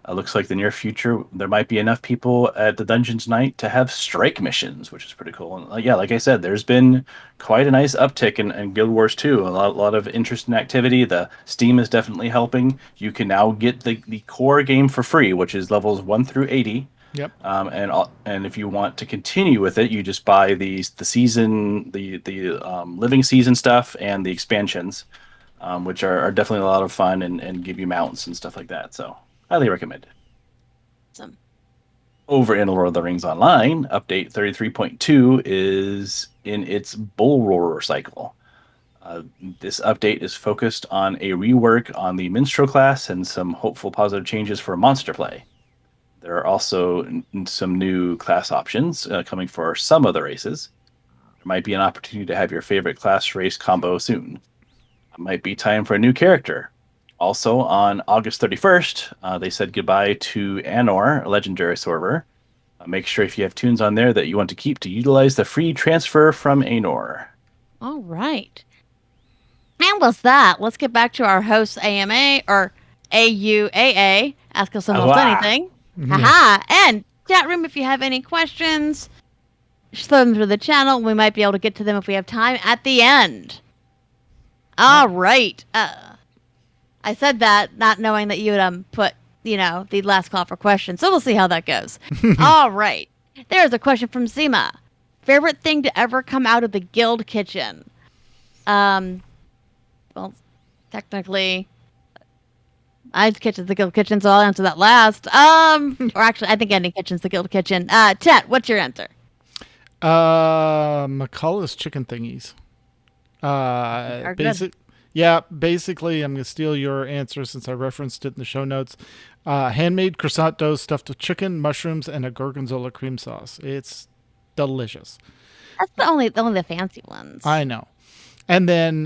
Looks like the near future, there might be enough people at the Dungeons Night to have strike missions, which is pretty cool. And yeah, like I said, there's been quite a nice uptick in Guild Wars 2. A lot of interest and activity. The Steam is definitely helping. You can now get the core game for free, which is levels 1 through 80. Yep. And if you want to continue with it, you just buy the season, the living season stuff and the expansions, which are definitely a lot of fun and give you mounts and stuff like that. So highly recommend it. Awesome. Over in Lord of the Rings Online, update 33.2 is in its Bull Roarer cycle. This update is focused on a rework on the Minstrel class and some hopeful positive changes for monster play. There are also some new class options coming for some of the races. There might be an opportunity to have your favorite class race combo soon. It might be time for a new character. Also on August 31st, they said goodbye to Anor, a legendary server. Make sure if you have tunes on there that you want to keep to utilize the free transfer from Anor. All right. And with that, let's get back to our host AMA or AUAA. Ask us almost anything. Haha. And chat room, if you have any questions, just throw them through the channel. We might be able to get to them if we have time at the end. All right. I said that not knowing that you would put, the last call for questions. So we'll see how that goes. All right. There's a question from Zima. Favorite thing to ever come out of the guild kitchen? Well, technically, my kitchen's the guild kitchen, so I'll answer that last. Or actually, I think any kitchen's the guild kitchen. Tet, what's your answer? McCullough's chicken thingies. Basically, I'm going to steal your answer since I referenced it in the show notes. Handmade croissant dough stuffed with chicken, mushrooms, and a gorgonzola cream sauce. It's delicious. That's only the fancy ones. I know. And then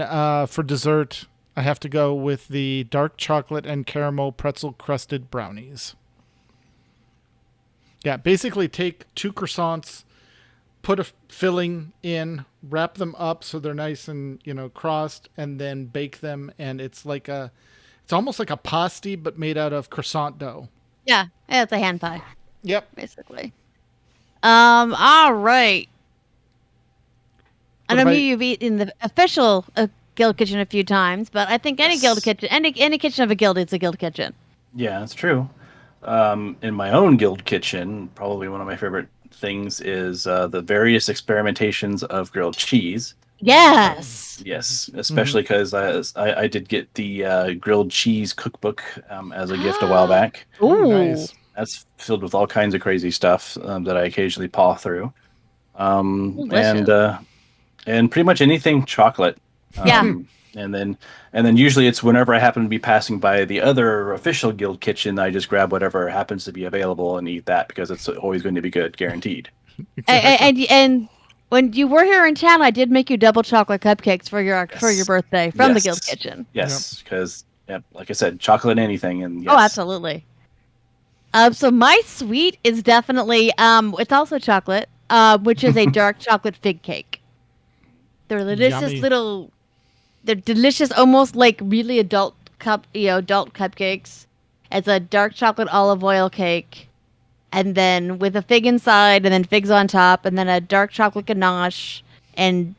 for dessert, I have to go with the dark chocolate and caramel pretzel crusted brownies. Yeah, basically take 2 croissants, put a filling in, wrap them up so they're nice and, crossed, and then bake them. And it's almost like a pasty, but made out of croissant dough. Yeah, it's a hand pie. Yep. Basically. All right. I know you've eaten the official guild kitchen a few times, but I think any guild kitchen, any kitchen of a guild, it's a guild kitchen. Yeah, that's true. In my own guild kitchen, probably one of my favorite things is the various experimentations of grilled cheese. Yes. Yes, especially because I did get the grilled cheese cookbook as a gift a while back. Ooh, nice. That's filled with all kinds of crazy stuff that I occasionally paw through. And pretty much anything chocolate. Yeah. And then usually it's whenever I happen to be passing by the other official guild kitchen, I just grab whatever happens to be available and eat that because it's always going to be good, guaranteed. Exactly. And when you were here in town, I did make you double chocolate cupcakes for your birthday from the guild kitchen. Yes, because like I said, chocolate anything. And yes. Oh, absolutely. So my sweet is definitely it's also chocolate, which is a dark chocolate fig cake. They're delicious they're delicious, almost like really adult cupcakes. It's a dark chocolate olive oil cake, and then with a fig inside, and then figs on top, and then a dark chocolate ganache, and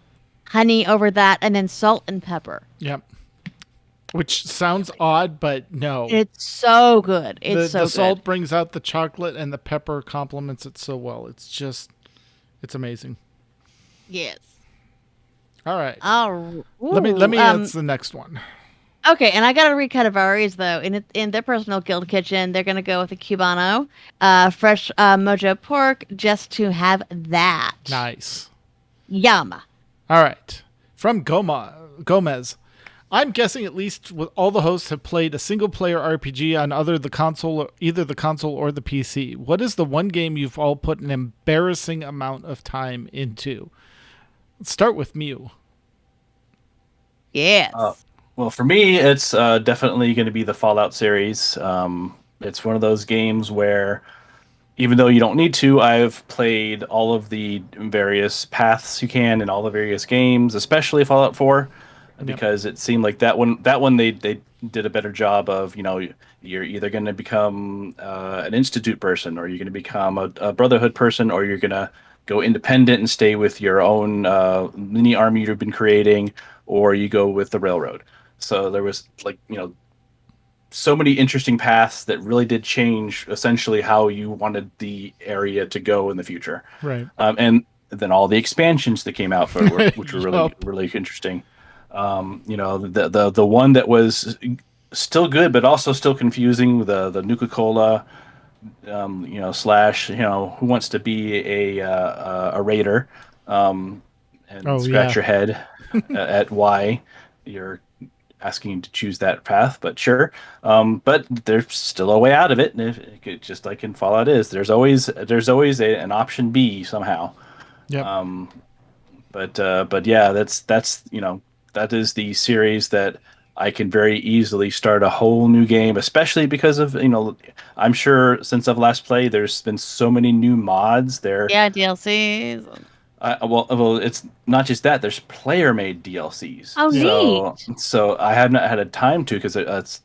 honey over that, and then salt and pepper. Yep. Which sounds odd, but no. It's so good. The salt brings out the chocolate, and the pepper complements it so well. It's amazing. Yes. All right. Oh, let me answer the next one. Okay, and I got a recut of Ari's though. In their personal guild kitchen, they're gonna go with a Cubano, fresh mojo pork, just to have that. Nice. Yum. All right. From Gomez. I'm guessing at least all the hosts have played a single-player RPG on either the console or the PC. What is the one game you've all put an embarrassing amount of time into? Let's start with Mew. Yes. Well, for me, it's definitely going to be the Fallout series. It's one of those games where, even though you don't need to, I've played all of the various paths you can in all the various games, especially Fallout 4, because it seemed like that one they did a better job of, you're either going to become an Institute person, or you're going to become a Brotherhood person, or you're going to go independent and stay with your own mini army you've been creating, or you go with the Railroad. So there was so many interesting paths that really did change essentially how you wanted the area to go in the future. Right. And then all the expansions that came out for it, which were really, really interesting. The one that was still good, but also still confusing, the Nuka-Cola, / who wants to be a raider, and scratch your head at why you're asking to choose that path, but sure. But there's still a way out of it, and just like in Fallout there's always an option B somehow. Yeah. But yeah, that is the series that I can very easily start a whole new game, especially because of, I'm sure since I've last played, there's been so many new mods there. Yeah, DLCs. Well, it's not just that. There's player-made DLCs. Oh, neat. So I have not had a time to because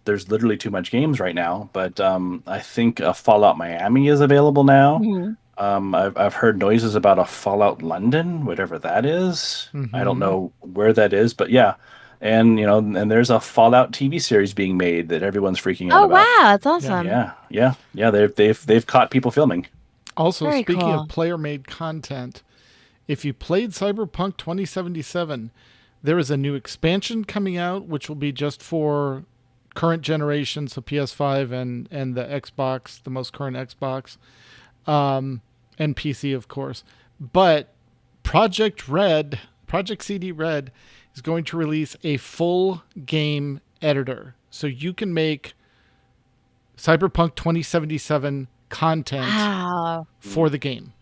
there's literally too much games right now. But I think Fallout Miami is available now. Mhm. I've heard noises about a Fallout London, whatever that is. I don't Mhm. know where that is, but yeah. And and there's a Fallout TV series being made that everyone's freaking out Oh, about. wow. That's awesome. Yeah. They've caught people filming. Also, Very speaking cool. of player-made content, if you played Cyberpunk 2077, there is a new expansion coming out, which will be just for current generation, so PS5 and the Xbox, the most current Xbox, and PC, of course. But Project CD Red, is going to release a full game editor, so you can make Cyberpunk 2077 content Wow. for the game.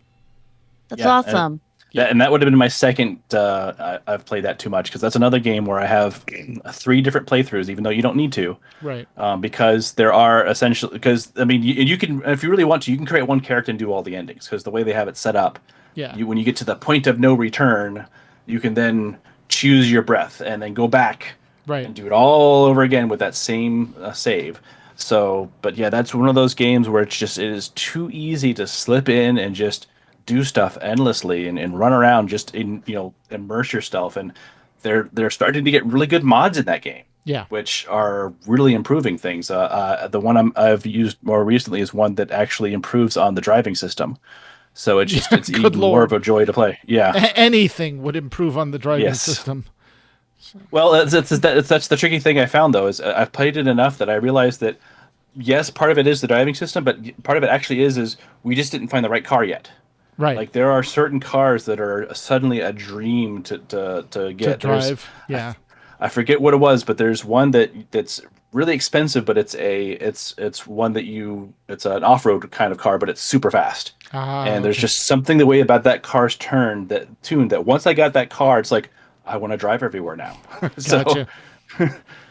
That's Yeah, awesome. That would have been my second. I've played that too much because that's another game where I have 3 different playthroughs, even though you don't need to, Right. because there are essentially because I mean you can, if you really want to, you can create one character and do all the endings because the way they have it set up, Yeah. when you get to the point of no return, you can then choose your breath and then go back Right. and do it all over again with that same save. So, but yeah, that's one of those games where it is too easy to slip in and just do stuff endlessly and run around, just immerse yourself. And they're starting to get really good mods in that game, Yeah. which are really improving things. The one I've used more recently is one that actually improves on the driving system. So it's Good even more Lord. of a joy to play. Yeah. Anything would improve on the driving Yes. system. Well, that's the tricky thing I found though is I've played it enough that I realized that yes, part of it is the driving system, but part of it actually is we just didn't find the right car yet. Right. Like there are certain cars that are suddenly a dream to get. to drive. Yeah. I forget what it was, but there's one that's really expensive, but it's one that it's an off-road kind of car, but it's super fast. And there's Okay. just something the way about that car's tune that once I got that car, it's like I want to drive everywhere now. So, Gotcha.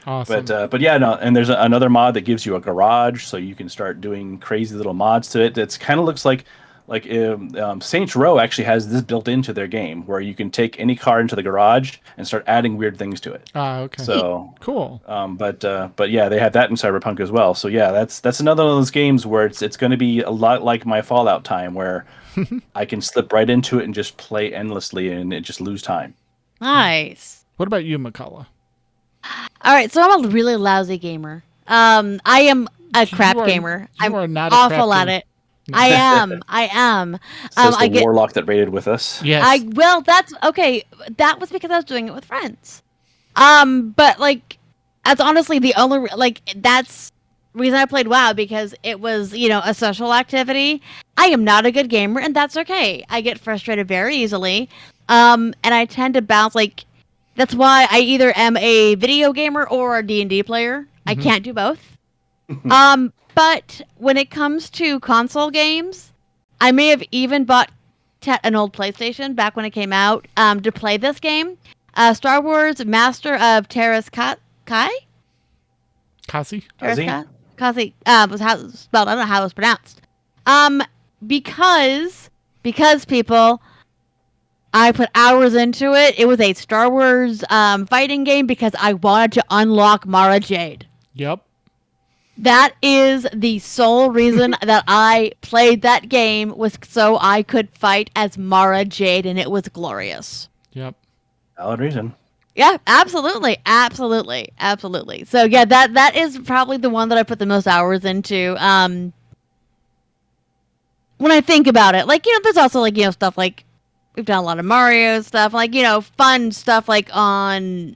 Awesome. but yeah, no, and there's another mod that gives you a garage, so you can start doing crazy little mods to it. It's kind of looks like Saints Row actually has this built into their game where you can take any car into the garage and start adding weird things to it. Okay. So, Cool. but yeah, they have that in Cyberpunk as well. So yeah, that's another one of those games where it's going to be a lot like my Fallout time, where I can slip right into it and just play endlessly and just lose time. Nice. What about you, McCullough? All right, so I'm a really lousy gamer. I am a crap You are- gamer. you I'm are not a awful crap at gamer. it. I am. Says I the get. warlock that raided with us. Yes. Well, that's okay. That was because I was doing it with friends. But like, that's honestly the only that's the reason I played WoW, because it was a social activity. I am not a good gamer, and that's okay. I get frustrated very easily. And I tend to bounce That's why I either am a video gamer or a D&D player. I can't do both. But when it comes to console games, I may have even bought an old PlayStation back when it came out to play this game. Star Wars Master of Terras Kai? Kasi? Kasi was how it was spelled. I don't know how it was pronounced. Because people, I put hours into it. It was a Star Wars fighting game because I wanted to unlock Mara Jade. Yep. That is the sole reason that I played that game, was so I could fight as Mara Jade, and it was glorious. Yep. Valid reason. Yeah, absolutely. So yeah, that is probably the one that I put the most hours into. When I think about it, there's also stuff like we've done a lot of Mario stuff, fun stuff on,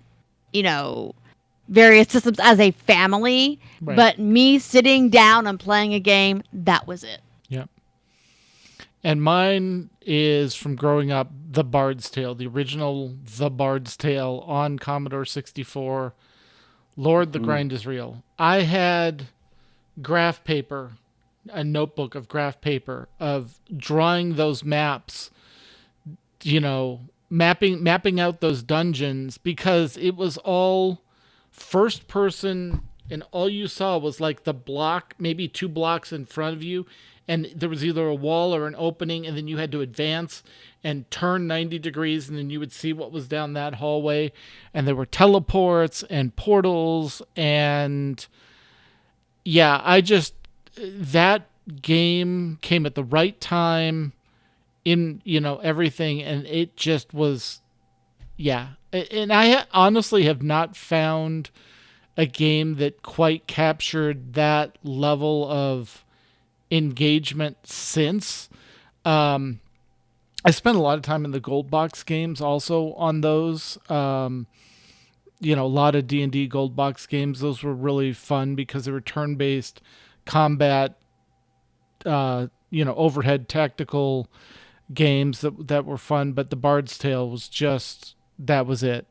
various systems as a family. Right. But me sitting down and playing a game, that was it. Yep. And mine is from growing up, The Bard's Tale, the original The Bard's Tale on Commodore 64. Lord, the grind is real. I had graph paper, a notebook of graph paper of drawing those maps, mapping out those dungeons, because it was all first person, and all you saw was like the block, maybe 2 blocks in front of you, and there was either a wall or an opening, and then you had to advance and turn 90 degrees, and then you would see what was down that hallway. And there were teleports and portals, and yeah, that game came at the right time in, everything, and it just was, yeah. And I honestly have not found a game that quite captured that level of engagement since. I spent a lot of time in the gold box games also on those. A lot of D&D gold box games. Those were really fun because they were turn-based combat, overhead tactical games that were fun. But the Bard's Tale was just, that was it.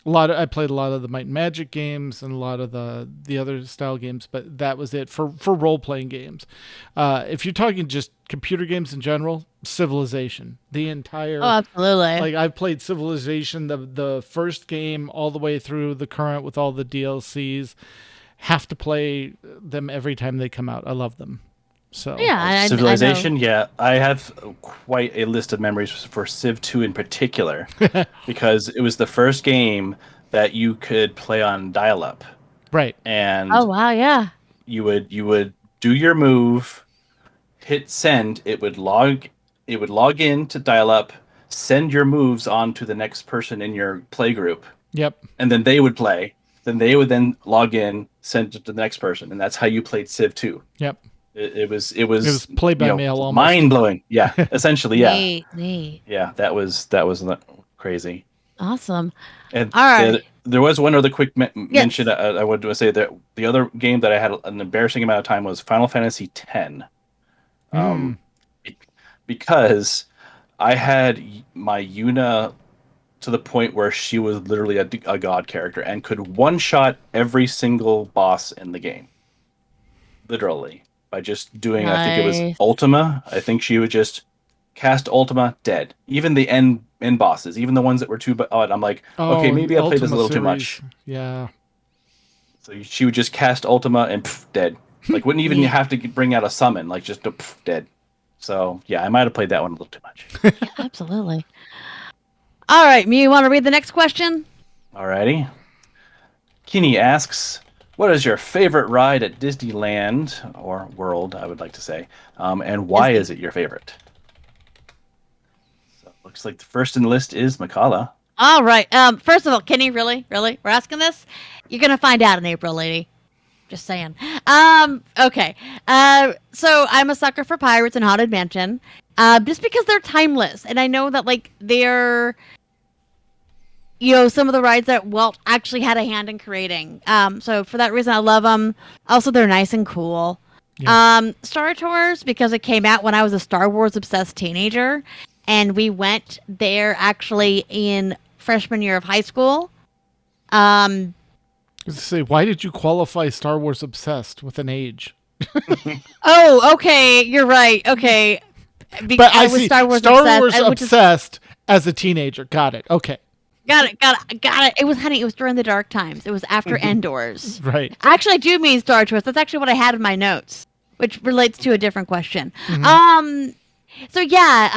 I played a lot of the Might and Magic games and a lot of the other style games, but that was it for role-playing games. If you're talking just computer games in general, Civilization. The entire... Oh, absolutely. Like, I've played Civilization, the first game, all the way through the current with all the DLCs. Have to play them every time they come out. I love them. So yeah, Civilization, yeah. I have quite a list of memories for Civ 2 in particular, because it was the first game that you could play on dial-up. Right. And oh wow, yeah. you would do your move, hit send, it would log in to dial-up, send your moves on to the next person in your play group. Yep. And then they would play. Then they would then log in, send it to the next person, and that's how you played Civ 2. Yep. It was play by mail, almost. Mind blowing. Yeah, essentially, yeah. Neat. Yeah, that was crazy. Awesome. And all right. there was one other quick mention I wanted to say, that the other game that I had an embarrassing amount of time was Final Fantasy X. Because I had my Yuna to the point where she was literally a god character and could one-shot every single boss in the game. Literally. By just doing, nice. I think it was Ultima. I think she would just cast Ultima, dead. Even the end bosses, even the ones that were too odd. I'm like, okay, maybe I played this a little too much. Yeah. So she would just cast Ultima and dead. Like, wouldn't even have to bring out a summon. Like, just dead. So, yeah, I might have played that one a little too much. Yeah, absolutely. All right, Mew, you want to read the next question? Alrighty. Kini asks, what is your favorite ride at Disneyland, or World, I would like to say, and why is it your favorite? So looks like the first in the list is Makala. All right. First of all, Kenny, really? We're asking this? You're going to find out in April, lady. Just saying. Okay. So I'm a sucker for Pirates and Haunted Mansion, just because they're timeless. And I know that, like, they're... some of the rides that Walt actually had a hand in creating. So for that reason, I love them. Also, they're nice and cool. Yeah. Star Tours, because it came out when I was a Star Wars obsessed teenager, and we went there actually in freshman year of high school. I was to say, why did you qualify Star Wars obsessed with an age? Oh, okay, you're right. Okay, but I was Star Wars obsessed as a teenager. Got it. Okay. Got it. It was during the dark times. It was after Endors. Right. Actually, I do mean Star Tours. That's actually what I had in my notes, which relates to a different question. So yeah,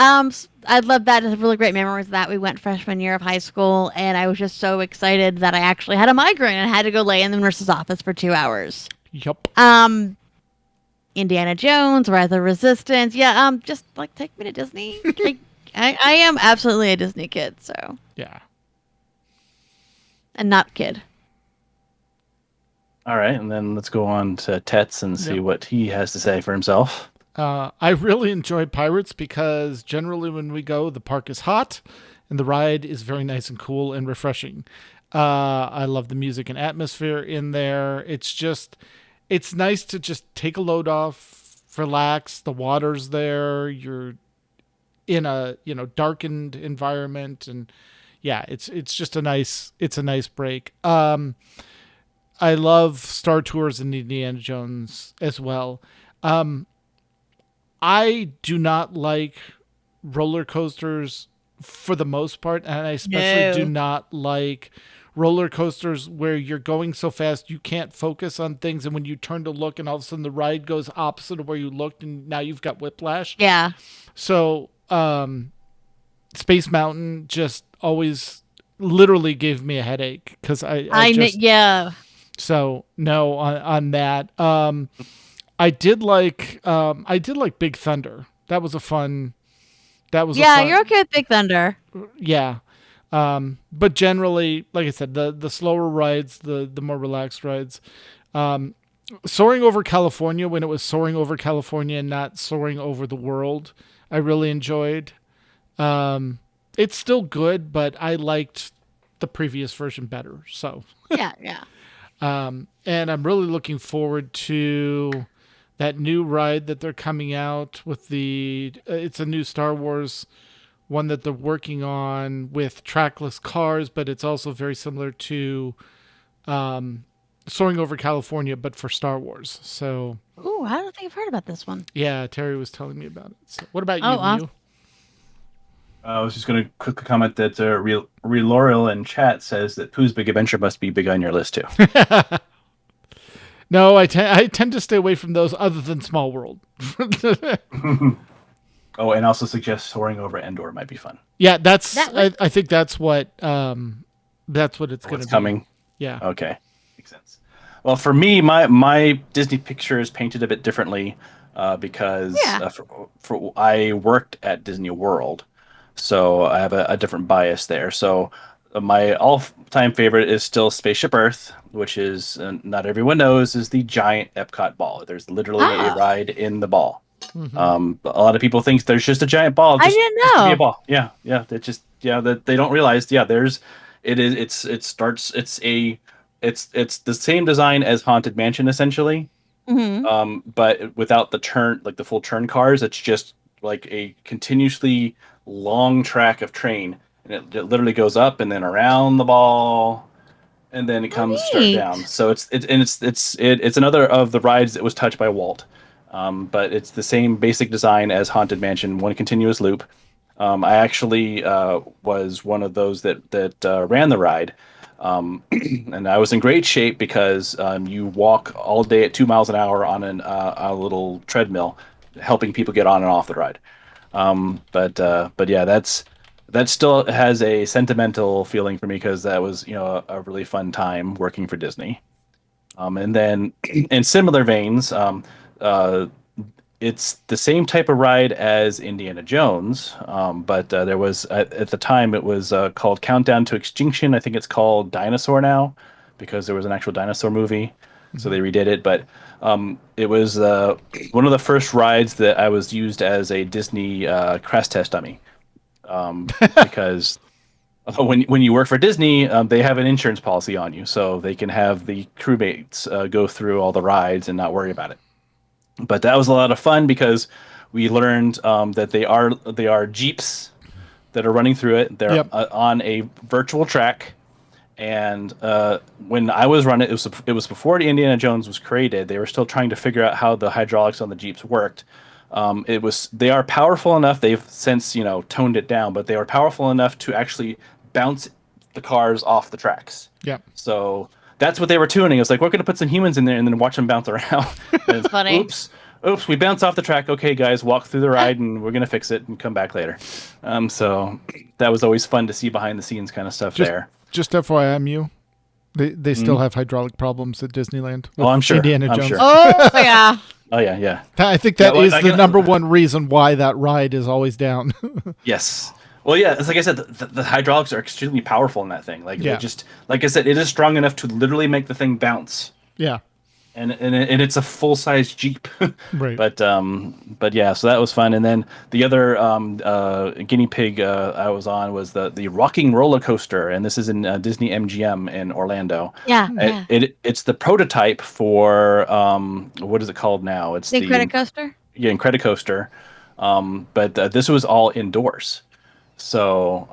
I love that. It's really great memories of that. We went freshman year of high school, and I was just so excited that I actually had a migraine and had to go lay in the nurse's office for 2 hours. Yep. Indiana Jones, Rise of the Resistance. Yeah, just like take me to Disney. I am absolutely a Disney kid, so. Yeah. And not kid. All right, and then let's go on to Tets and see what he has to say for himself. I really enjoy Pirates because generally when we go, the park is hot and the ride is very nice and cool and refreshing. I love the music and atmosphere in there. It's nice to just take a load off, relax. The water's there. You're in a, darkened environment, and yeah, it's just a nice break. I love Star Tours and Indiana Jones as well. I do not like roller coasters for the most part, and I especially do No. not like roller coasters where you're going so fast you can't focus on things, and when you turn to look and all of a sudden the ride goes opposite of where you looked and now you've got whiplash. Yeah. So Space Mountain just always literally gave me a headache because I just Yeah. so no on that. I did like Big Thunder. That was a fun. That was a Yeah, fun, you're okay with Big Thunder. yeah. But generally, like I said, the slower rides, the more relaxed rides. Soaring over California, when it was soaring over California and not soaring over the world, I really enjoyed. It's still good, but I liked the previous version better. So, Yeah, yeah. and I'm really looking forward to that new ride that they're coming out with it's a new Star Wars one that they're working on with trackless cars, but it's also very similar to Soaring Over California, but for Star Wars. So, Ooh, I don't think I've heard about this one. yeah, Terry was telling me about it. So, what about Oh, you, awesome. Mew? I was just going to quickly comment that Real in chat says that Pooh's Big Adventure must be big on your list too. No, I tend to stay away from those other than Small World. Oh, and also suggests soaring over Endor might be fun. Yeah, I think that's what it's going to What's be. coming? Yeah. Okay, makes sense. Well, for me, my Disney picture is painted a bit differently because Yeah. I worked at Disney World, so I have a different bias there. So my all-time favorite is still Spaceship Earth, which is not everyone knows is the giant Epcot ball. There's literally a Ah. ride in the ball. Mhm. A lot of people think there's just a giant ball. I didn't Just to be a know. ball. Yeah, yeah. That they don't realize. Yeah, it's the same design as Haunted Mansion essentially. Mm-hmm. But without the turn, like the full turn cars, it's just like a continuously long track of train, and it literally goes up and then around the ball, and then it comes straight Neat. down. So it's another of the rides that was touched by Walt, but it's the same basic design as Haunted Mansion, one continuous loop. I actually was one of those that ran the ride. And I was in great shape because you walk all day at 2 miles an hour on a little treadmill, helping people get on and off the ride. But yeah, that still has a sentimental feeling for me because that was a really fun time working for Disney. And then in similar veins, uh, it's the same type of ride as Indiana Jones, but there was at the time it was called Countdown to Extinction. I think it's called Dinosaur now because there was an actual dinosaur movie, so they redid it. But it was one of the first rides that I was used as a Disney crash test dummy because when you work for Disney, they have an insurance policy on you, so they can have the crewmates go through all the rides and not worry about it. But that was a lot of fun because we learned that they are jeeps that are running through it. They're Yep. on a virtual track, and when I was running, it was before the Indiana Jones was created. They were still trying to figure out how the hydraulics on the jeeps worked. They are powerful enough. They've since toned it down, but they are powerful enough to actually bounce the cars off the tracks. Yeah. So that's what they were tuning. It's like we're going to put some humans in there and then watch them bounce around. And Funny. Oops, we bounce off the track. Okay, guys, walk through the ride and we're going to fix it and come back later. So that was always fun to see behind the scenes kind of stuff there. Just FYI, Mew, they still have hydraulic problems at Disneyland. Oh, I'm sure. Indiana I'm Jones. sure. Oh, yeah. Oh yeah, yeah. I think that Yeah, well, is I the can- number one reason why that ride is always down. Yes. Well, yeah, it's like I said, the hydraulics are extremely powerful in that thing. Like, Yeah. like I said, it is strong enough to literally make the thing bounce. Yeah. And it's a full size Jeep. Right. But yeah, so that was fun. And then the other guinea pig I was on was the rocking roller coaster, and this is in Disney MGM in Orlando. Yeah. Yeah. It's the prototype for what is it called now? It's The credit coaster? Yeah, Incredicoaster. But this was all indoors. So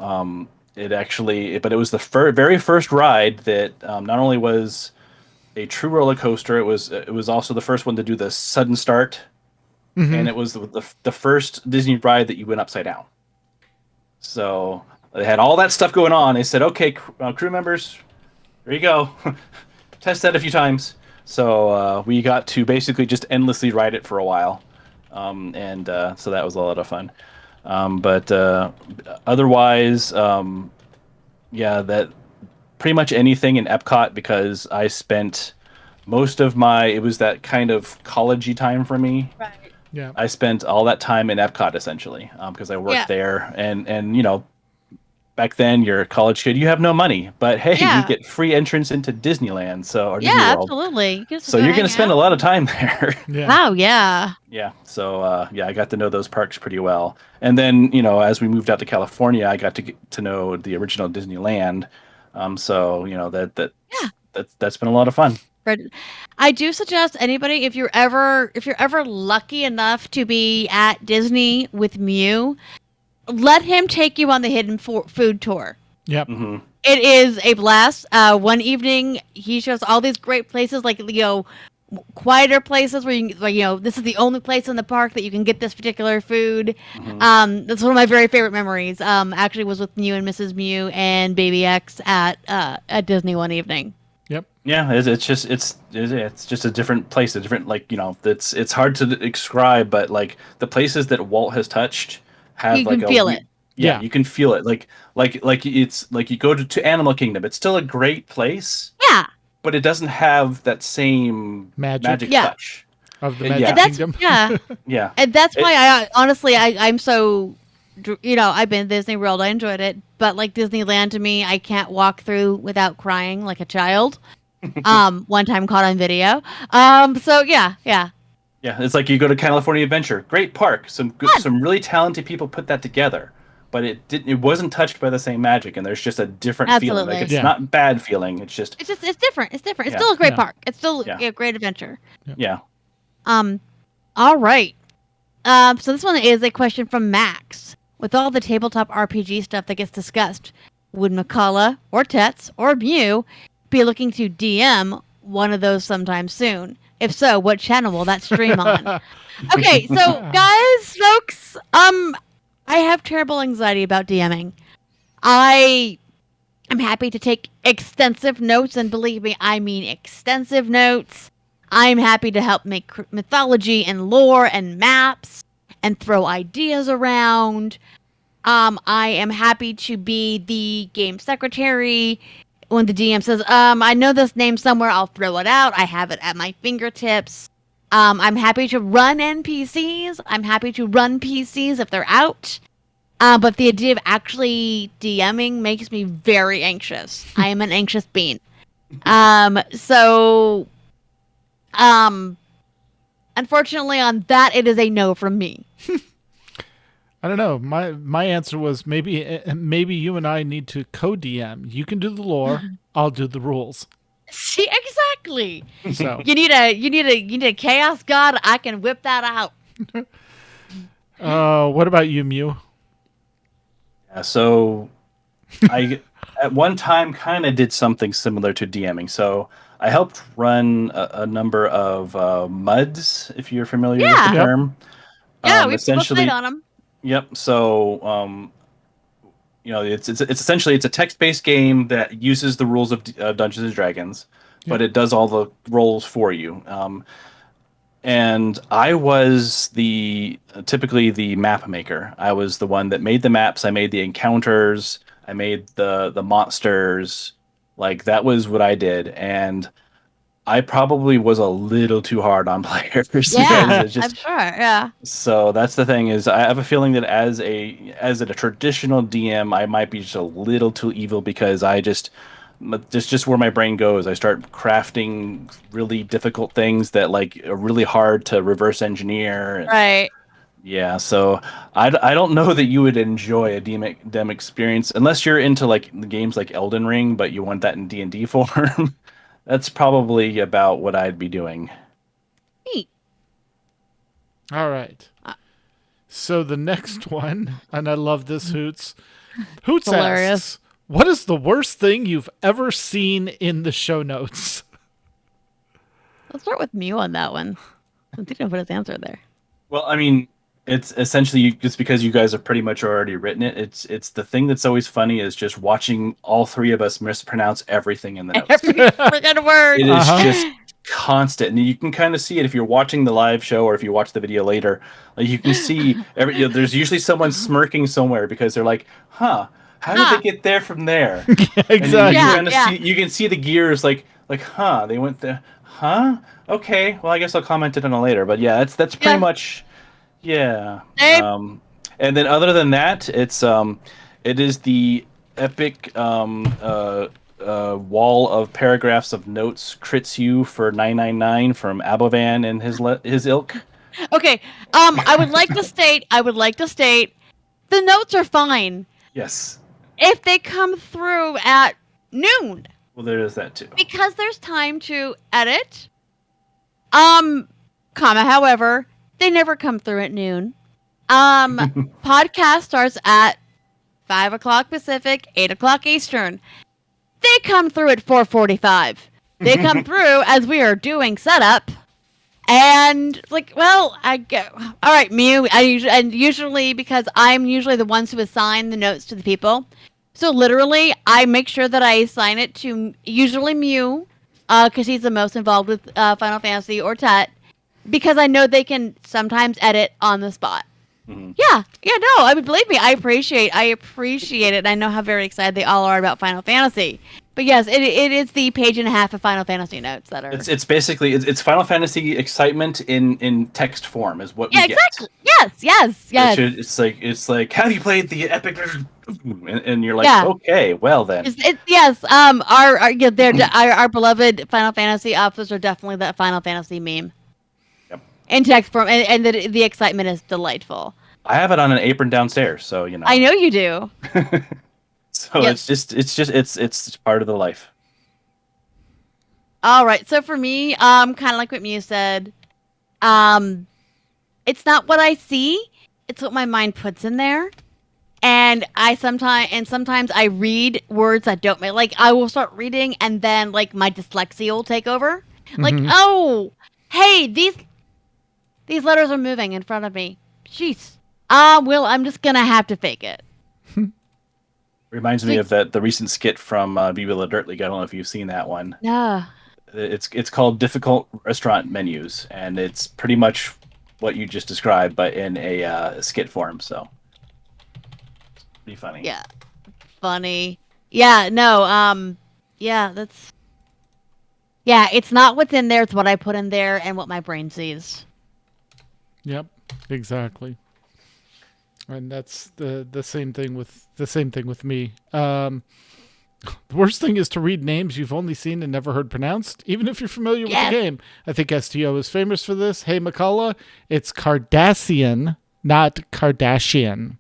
but it was the very first ride that not only was a true roller coaster, it was also the first one to do the sudden start, and it was the first Disney ride that you went upside down. So they had all that stuff going on. They said, "Okay, crew members, here you go. Test that a few times." So we got to basically just endlessly ride it for a while, and so that was a lot of fun. But otherwise, yeah, that pretty much anything in Epcot because I spent most of it was that kind of collegey time for me. Right. Yeah. I spent all that time in Epcot essentially because I worked Yeah. there, and back then you're a college kid, you have no money, but hey, you Yeah. get free entrance into Disneyland, or Disney Yeah, World. absolutely. You can just So go you're going to hang spend a out. lot of time there. Yeah. Oh, yeah. Yeah. So yeah, I got to know those parks pretty well. And then, as we moved out to California, I got to get to know the original Disneyland. So, Yeah. that's been a lot of fun. But I do suggest anybody if you're ever lucky enough to be at Disney with Mew, let him take you on the hidden food tour. Yep. Hmm. It is a blast. One evening, he shows all these great places, like quieter places where this is the only place in the park that you can get this particular food. Hmm. That's one of my very favorite memories. Actually, was with Mew and Mrs. Mew and Baby X at Disney one evening. Yep. Yeah, it's just a different place, a different it's hard to describe, but like the places that Walt has touched have You like can feel it. Yeah, Yeah. you can feel it. Like it's like you go to Animal Kingdom. It's still a great place, Yeah, but it doesn't have that same Magic. Yeah. touch. Of the Yeah. Magic and that's Kingdom. yeah, Yeah. and that's It- why I honestly I'm so I've been to Disney World. I enjoyed it, but like Disneyland to me, I can't walk through without crying like a child. One time caught on video. So yeah. Yeah, it's like you go to California Adventure. Great park. Some really talented people put that together, but it wasn't touched by the same magic, and there's just a different feeling. Like Absolutely. it's Yeah. not bad feeling. It's just It's different. It's different. It's Yeah. still a great Yeah. park. It's still Yeah. a great adventure. yeah. All right. So this one is a question from Max. With all the tabletop RPG stuff that gets discussed, would McCullough or Tets or Mew be looking to DM one of those sometime soon? If so, what channel will that stream on? Okay, so guys, folks, I have terrible anxiety about DMing. I am happy to take extensive notes, and believe me, I mean extensive notes. I'm happy to help make mythology and lore and maps and throw ideas around. I am happy to be the game secretary. When the DM says, I know this name somewhere, I'll throw it out. I have it at my fingertips. I'm happy to run NPCs. I'm happy to run PCs if they're out. But the idea of actually DMing makes me very anxious. I am an anxious bean. So, unfortunately on that, it is a no from me. I don't know. My answer was maybe you and I need to co-DM. You can do the lore. I'll do the rules. See, exactly. So You need a chaos god. I can whip that out. what about you, Mew? Yeah, so I at one time kind of did something similar to DMing. So I helped run a number of MUDs, if you're familiar with Yeah. the Yep. term. Yeah, we both Essentially, played on them. yep. So it's essentially it's a text-based game that uses the rules of Dungeons and Dragons, but it does all the roles for you. And I was typically the map maker. I was the one that made the maps. I made the encounters. I made the monsters. Like that was what I did, and I probably was a little too hard on players. because Yeah, it's just I'm sure. Yeah. so that's the thing is I have a feeling that as a traditional DM, I might be just a little too evil because I just where my brain goes. I start crafting really difficult things that like are really hard to reverse engineer. And, Right. yeah, so I don't know that you would enjoy a DM experience unless you're into like the games like Elden Ring, but you want that in D&D form. That's probably about what I'd be doing. Neat. All right. So the next one, and I love this, Hoots. Hoots Hilarious. asks, what is the worst thing you've ever seen in the show notes? Let's start with Mew on that one. I think I put his answer there. Well, I mean, It's essentially just because you guys have pretty much already written it. It's the thing that's always funny is just watching all three of us mispronounce everything in the notes. Every freaking word. It is just constant, and you can kind of see it if you're watching the live show or if you watch the video later. Like you can see there's usually someone smirking somewhere because they're like, "Huh, how did they get there from there?" Exactly. And you can see the gears like, "Huh, they went there. Huh? Okay, well, I guess I'll comment it on it later." But yeah, that's pretty much. Yeah. And then other than that, it is the epic wall of paragraphs of notes crits you for 999 from Abovan and his ilk. Okay. I would like to state, the notes are fine Yes. if they come through at noon. Well, there is that too. Because there's time to edit. However, they never come through at noon. Podcast starts at 5 o'clock Pacific, 8 o'clock Eastern. They come through at 4:45. They come through as we are doing setup. And like, well, I get all right, Mew. Usually because I'm usually the ones who assign the notes to the people. So literally, I make sure that I assign it to usually Mew, because he's the most involved with Final Fantasy or Tet, because I know they can sometimes edit on the spot. Mm-hmm. Yeah, no, I mean, believe me, I appreciate it. I know how very excited they all are about Final Fantasy. But yes, it is the page and a half of Final Fantasy notes that are. It's basically it's Final Fantasy excitement in text form is what we get. Exactly. Yes. It's like have you played the epic? And you're like, okay, well then. Yes. Our beloved Final Fantasy officers are definitely that Final Fantasy meme. Yep. In text form, and the excitement is delightful. I have it on an apron downstairs, so you know. I know you do. So yes. it's part of the life. All right. So for me, kind of like what Mew said, it's not what I see; it's what my mind puts in there. And sometimes I read words that don't make, like I will start reading and then like my dyslexia will take over. Like, oh, hey, these letters are moving in front of me. Jeez. Well, I'm just gonna have to fake it. Reminds me of the recent skit from Viva La Dirt League. I don't know if you've seen that one. Yeah. It's called Difficult Restaurant Menus, and it's pretty much what you just described, but in a skit form. So. Pretty funny. Yeah. Funny. Yeah, no, that's... Yeah, it's not what's in there, it's what I put in there and what my brain sees. Yep, exactly. And that's the same thing with me. The worst thing is to read names you've only seen and never heard pronounced, even if you're familiar with the game. I think STO is famous for this. Hey, McCullough, it's Cardassian, not Kardashian.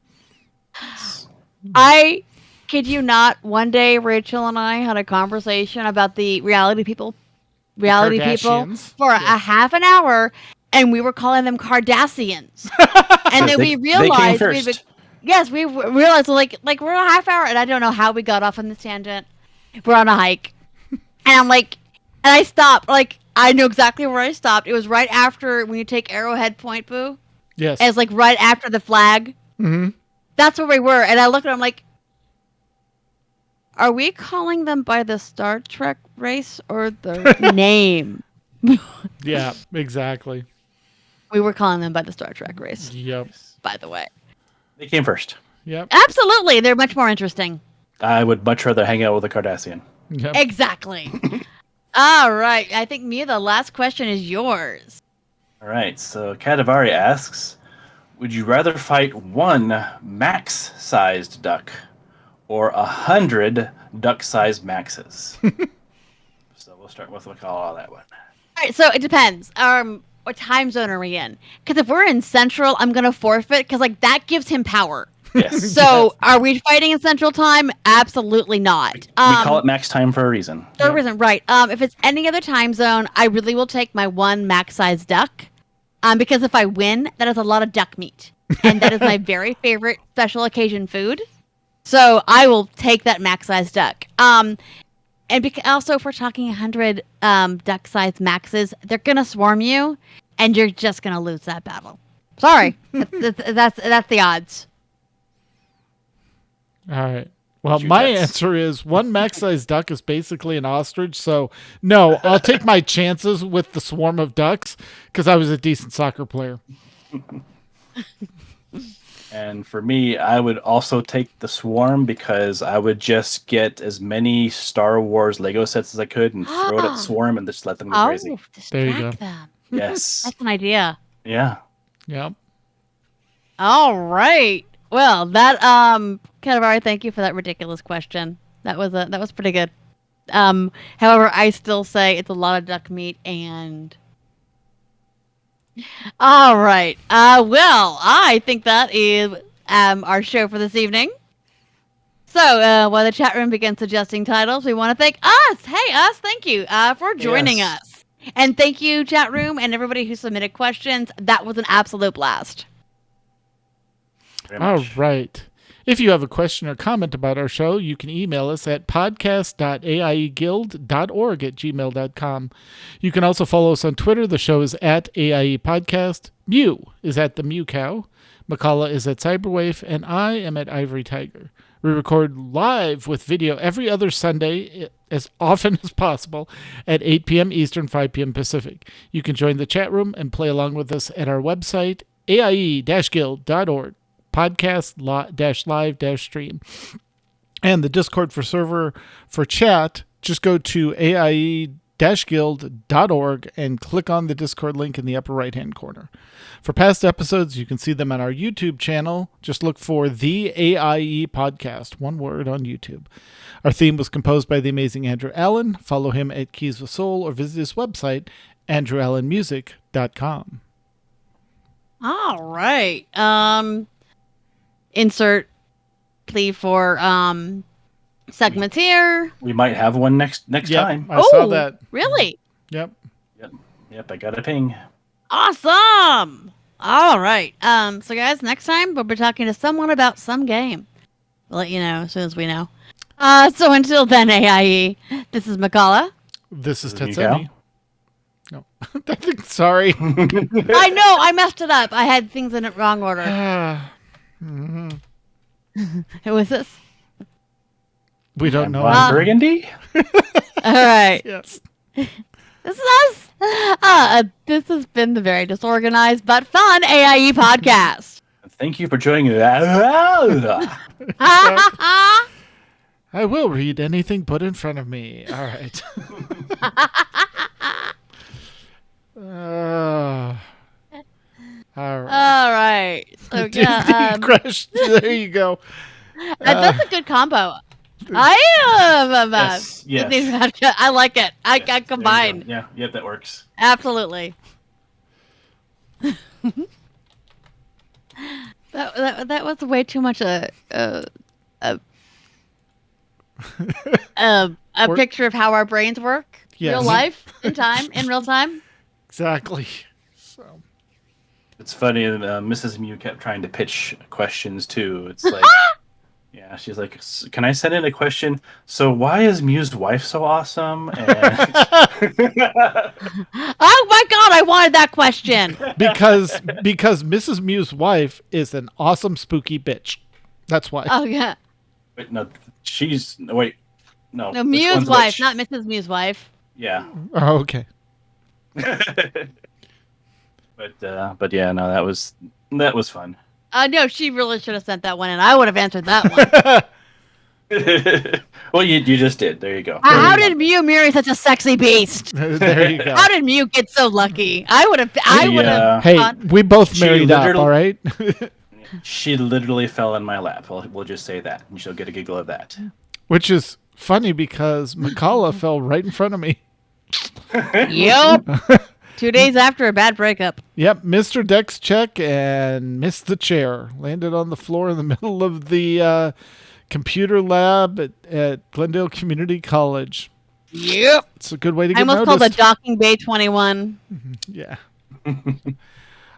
I kid you not, one day Rachel and I had a conversation about the reality people for a half an hour, and we were calling them Cardassians. And then we realized we realized like we're a half hour, and I don't know how we got off on this tangent. We're on a hike, and I'm like, and I stopped. Like I know exactly where I stopped. It was right after when you take Arrowhead Point, Boo. Yes. And it's like right after the flag. Mm-hmm. That's where we were, and I looked at him like, are we calling them by the Star Trek race or the name? Yeah, exactly. We were calling them by the Star Trek race. Yep. By the way. They came first. Yep. Absolutely. They're much more interesting. I would much rather hang out with a Cardassian. Yep. Exactly. All right. I think, Mia, the last question is yours. All right. So Kadavari asks, would you rather fight one max-sized duck or 100 duck-sized maxes? So we'll start with all that one. All right. So it depends. What time zone are we in? Because if we're in Central, I'm going to forfeit because like that gives him power. Yes. So are we fighting in Central Time? Absolutely not. We call it max time for a reason. For a reason, right. If it's any other time zone, I really will take my one max-sized duck. Because if I win, that is a lot of duck meat. And that is my very favorite special occasion food. So I will take that max-sized duck. And also, if we're talking 100 duck-sized maxes, they're going to swarm you, and you're just going to lose that battle. Sorry, that's the odds. All right. Well, your my guess? answer is one max-sized duck is basically an ostrich. So, no, I'll take my chances with the swarm of ducks because I was a decent soccer player. And for me, I would also take the swarm because I would just get as many Star Wars Lego sets as I could and throw it at swarm and just let them go crazy. There you go. Distract them. Yes. That's an idea. Yeah. Yep. All right. Well, that Kadavari, thank you for that ridiculous question. That was pretty good. However, I still say it's a lot of duck meat and. All right. Well, I think that is our show for this evening. So, while the chat room begins suggesting titles, we want to thank us. Hey, us. Thank you for joining us. And thank you, chat room, and everybody who submitted questions. That was an absolute blast. All right. If you have a question or comment about our show, you can email us at podcast.aieguild.org@gmail.com. You can also follow us on Twitter. The show is at AIE Podcast. Mew is at the Mew Cow. McCullough is at Cyberwave. And I am at Ivory Tiger. We record live with video every other Sunday, as often as possible, at 8 p.m. Eastern, 5 p.m. Pacific. You can join the chat room and play along with us at our website, aie-guild.org. podcast-live-stream. And the Discord for server for chat, just go to aie-guild.org and click on the Discord link in the upper right-hand corner. For past episodes, you can see them on our YouTube channel. Just look for the AIE Podcast, one word, on YouTube. Our theme was composed by the amazing Andrew Allen. Follow him at Keys of Soul or visit his website, andrewallenmusic.com. All right. Insert plea for segments here. We might have one next time. I saw that. Really? Yep. Yep, I got a ping. Awesome. All right. So guys, next time we'll be talking to someone about some game. We'll let you know as soon as we know. So until then, AIE, this is McCullough. This is This is Tetsemi. No. I think, sorry. I know, I messed it up. I had things in it wrong order. Who was this? We don't know. Ron Burgundy? All right. Yes. This is us. This has been the very disorganized but fun AIE podcast. Thank you for joining me. I will read anything put in front of me. All right. All right. All right. So yeah, Crash. There you go. that's a good combo. I am. Yes. I like it. I Yes, there you go. combined. Yeah, yep, that works. Absolutely. That was way too much a picture of how our brains work. Yes. Real life, in real time. Exactly. So. It's funny, Mrs. Mew kept trying to pitch questions too. It's like, yeah, she's like, "Can I send in a question? So why is Mew's wife so awesome?" And Oh my god, I wanted that question. Because Mrs. Mew's wife is an awesome spooky bitch. That's why. Oh yeah. wait, no, she's wait, no, No, which Mew's one's wife, which? not Mrs. Mew's wife. Yeah, Oh, okay. but yeah, no, that was fun. No, she really should have sent that one in. I would have answered that one. Well, you just did. There you go. How did Mew marry such a sexy beast? There you go. How did Mew get so lucky? I would have. Hey, we both She married up, literally- all right? She literally fell in my lap. We'll just say that, and she'll get a giggle of that. Which is funny because McCullough fell right in front of me. Yep. 2 days after a bad breakup. Yep, Mr. Dex check and missed the chair. Landed on the floor in the middle of the computer lab at Glendale Community College. Yep. It's a good way to I get almost called noticed. the Docking Bay 21. Yeah. All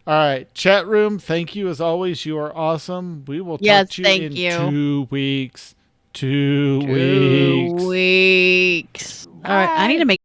right, chat room. Thank you as always. You are awesome. We will talk to you thank in you. 2 weeks. 2 weeks. 2 weeks. All right, I need to make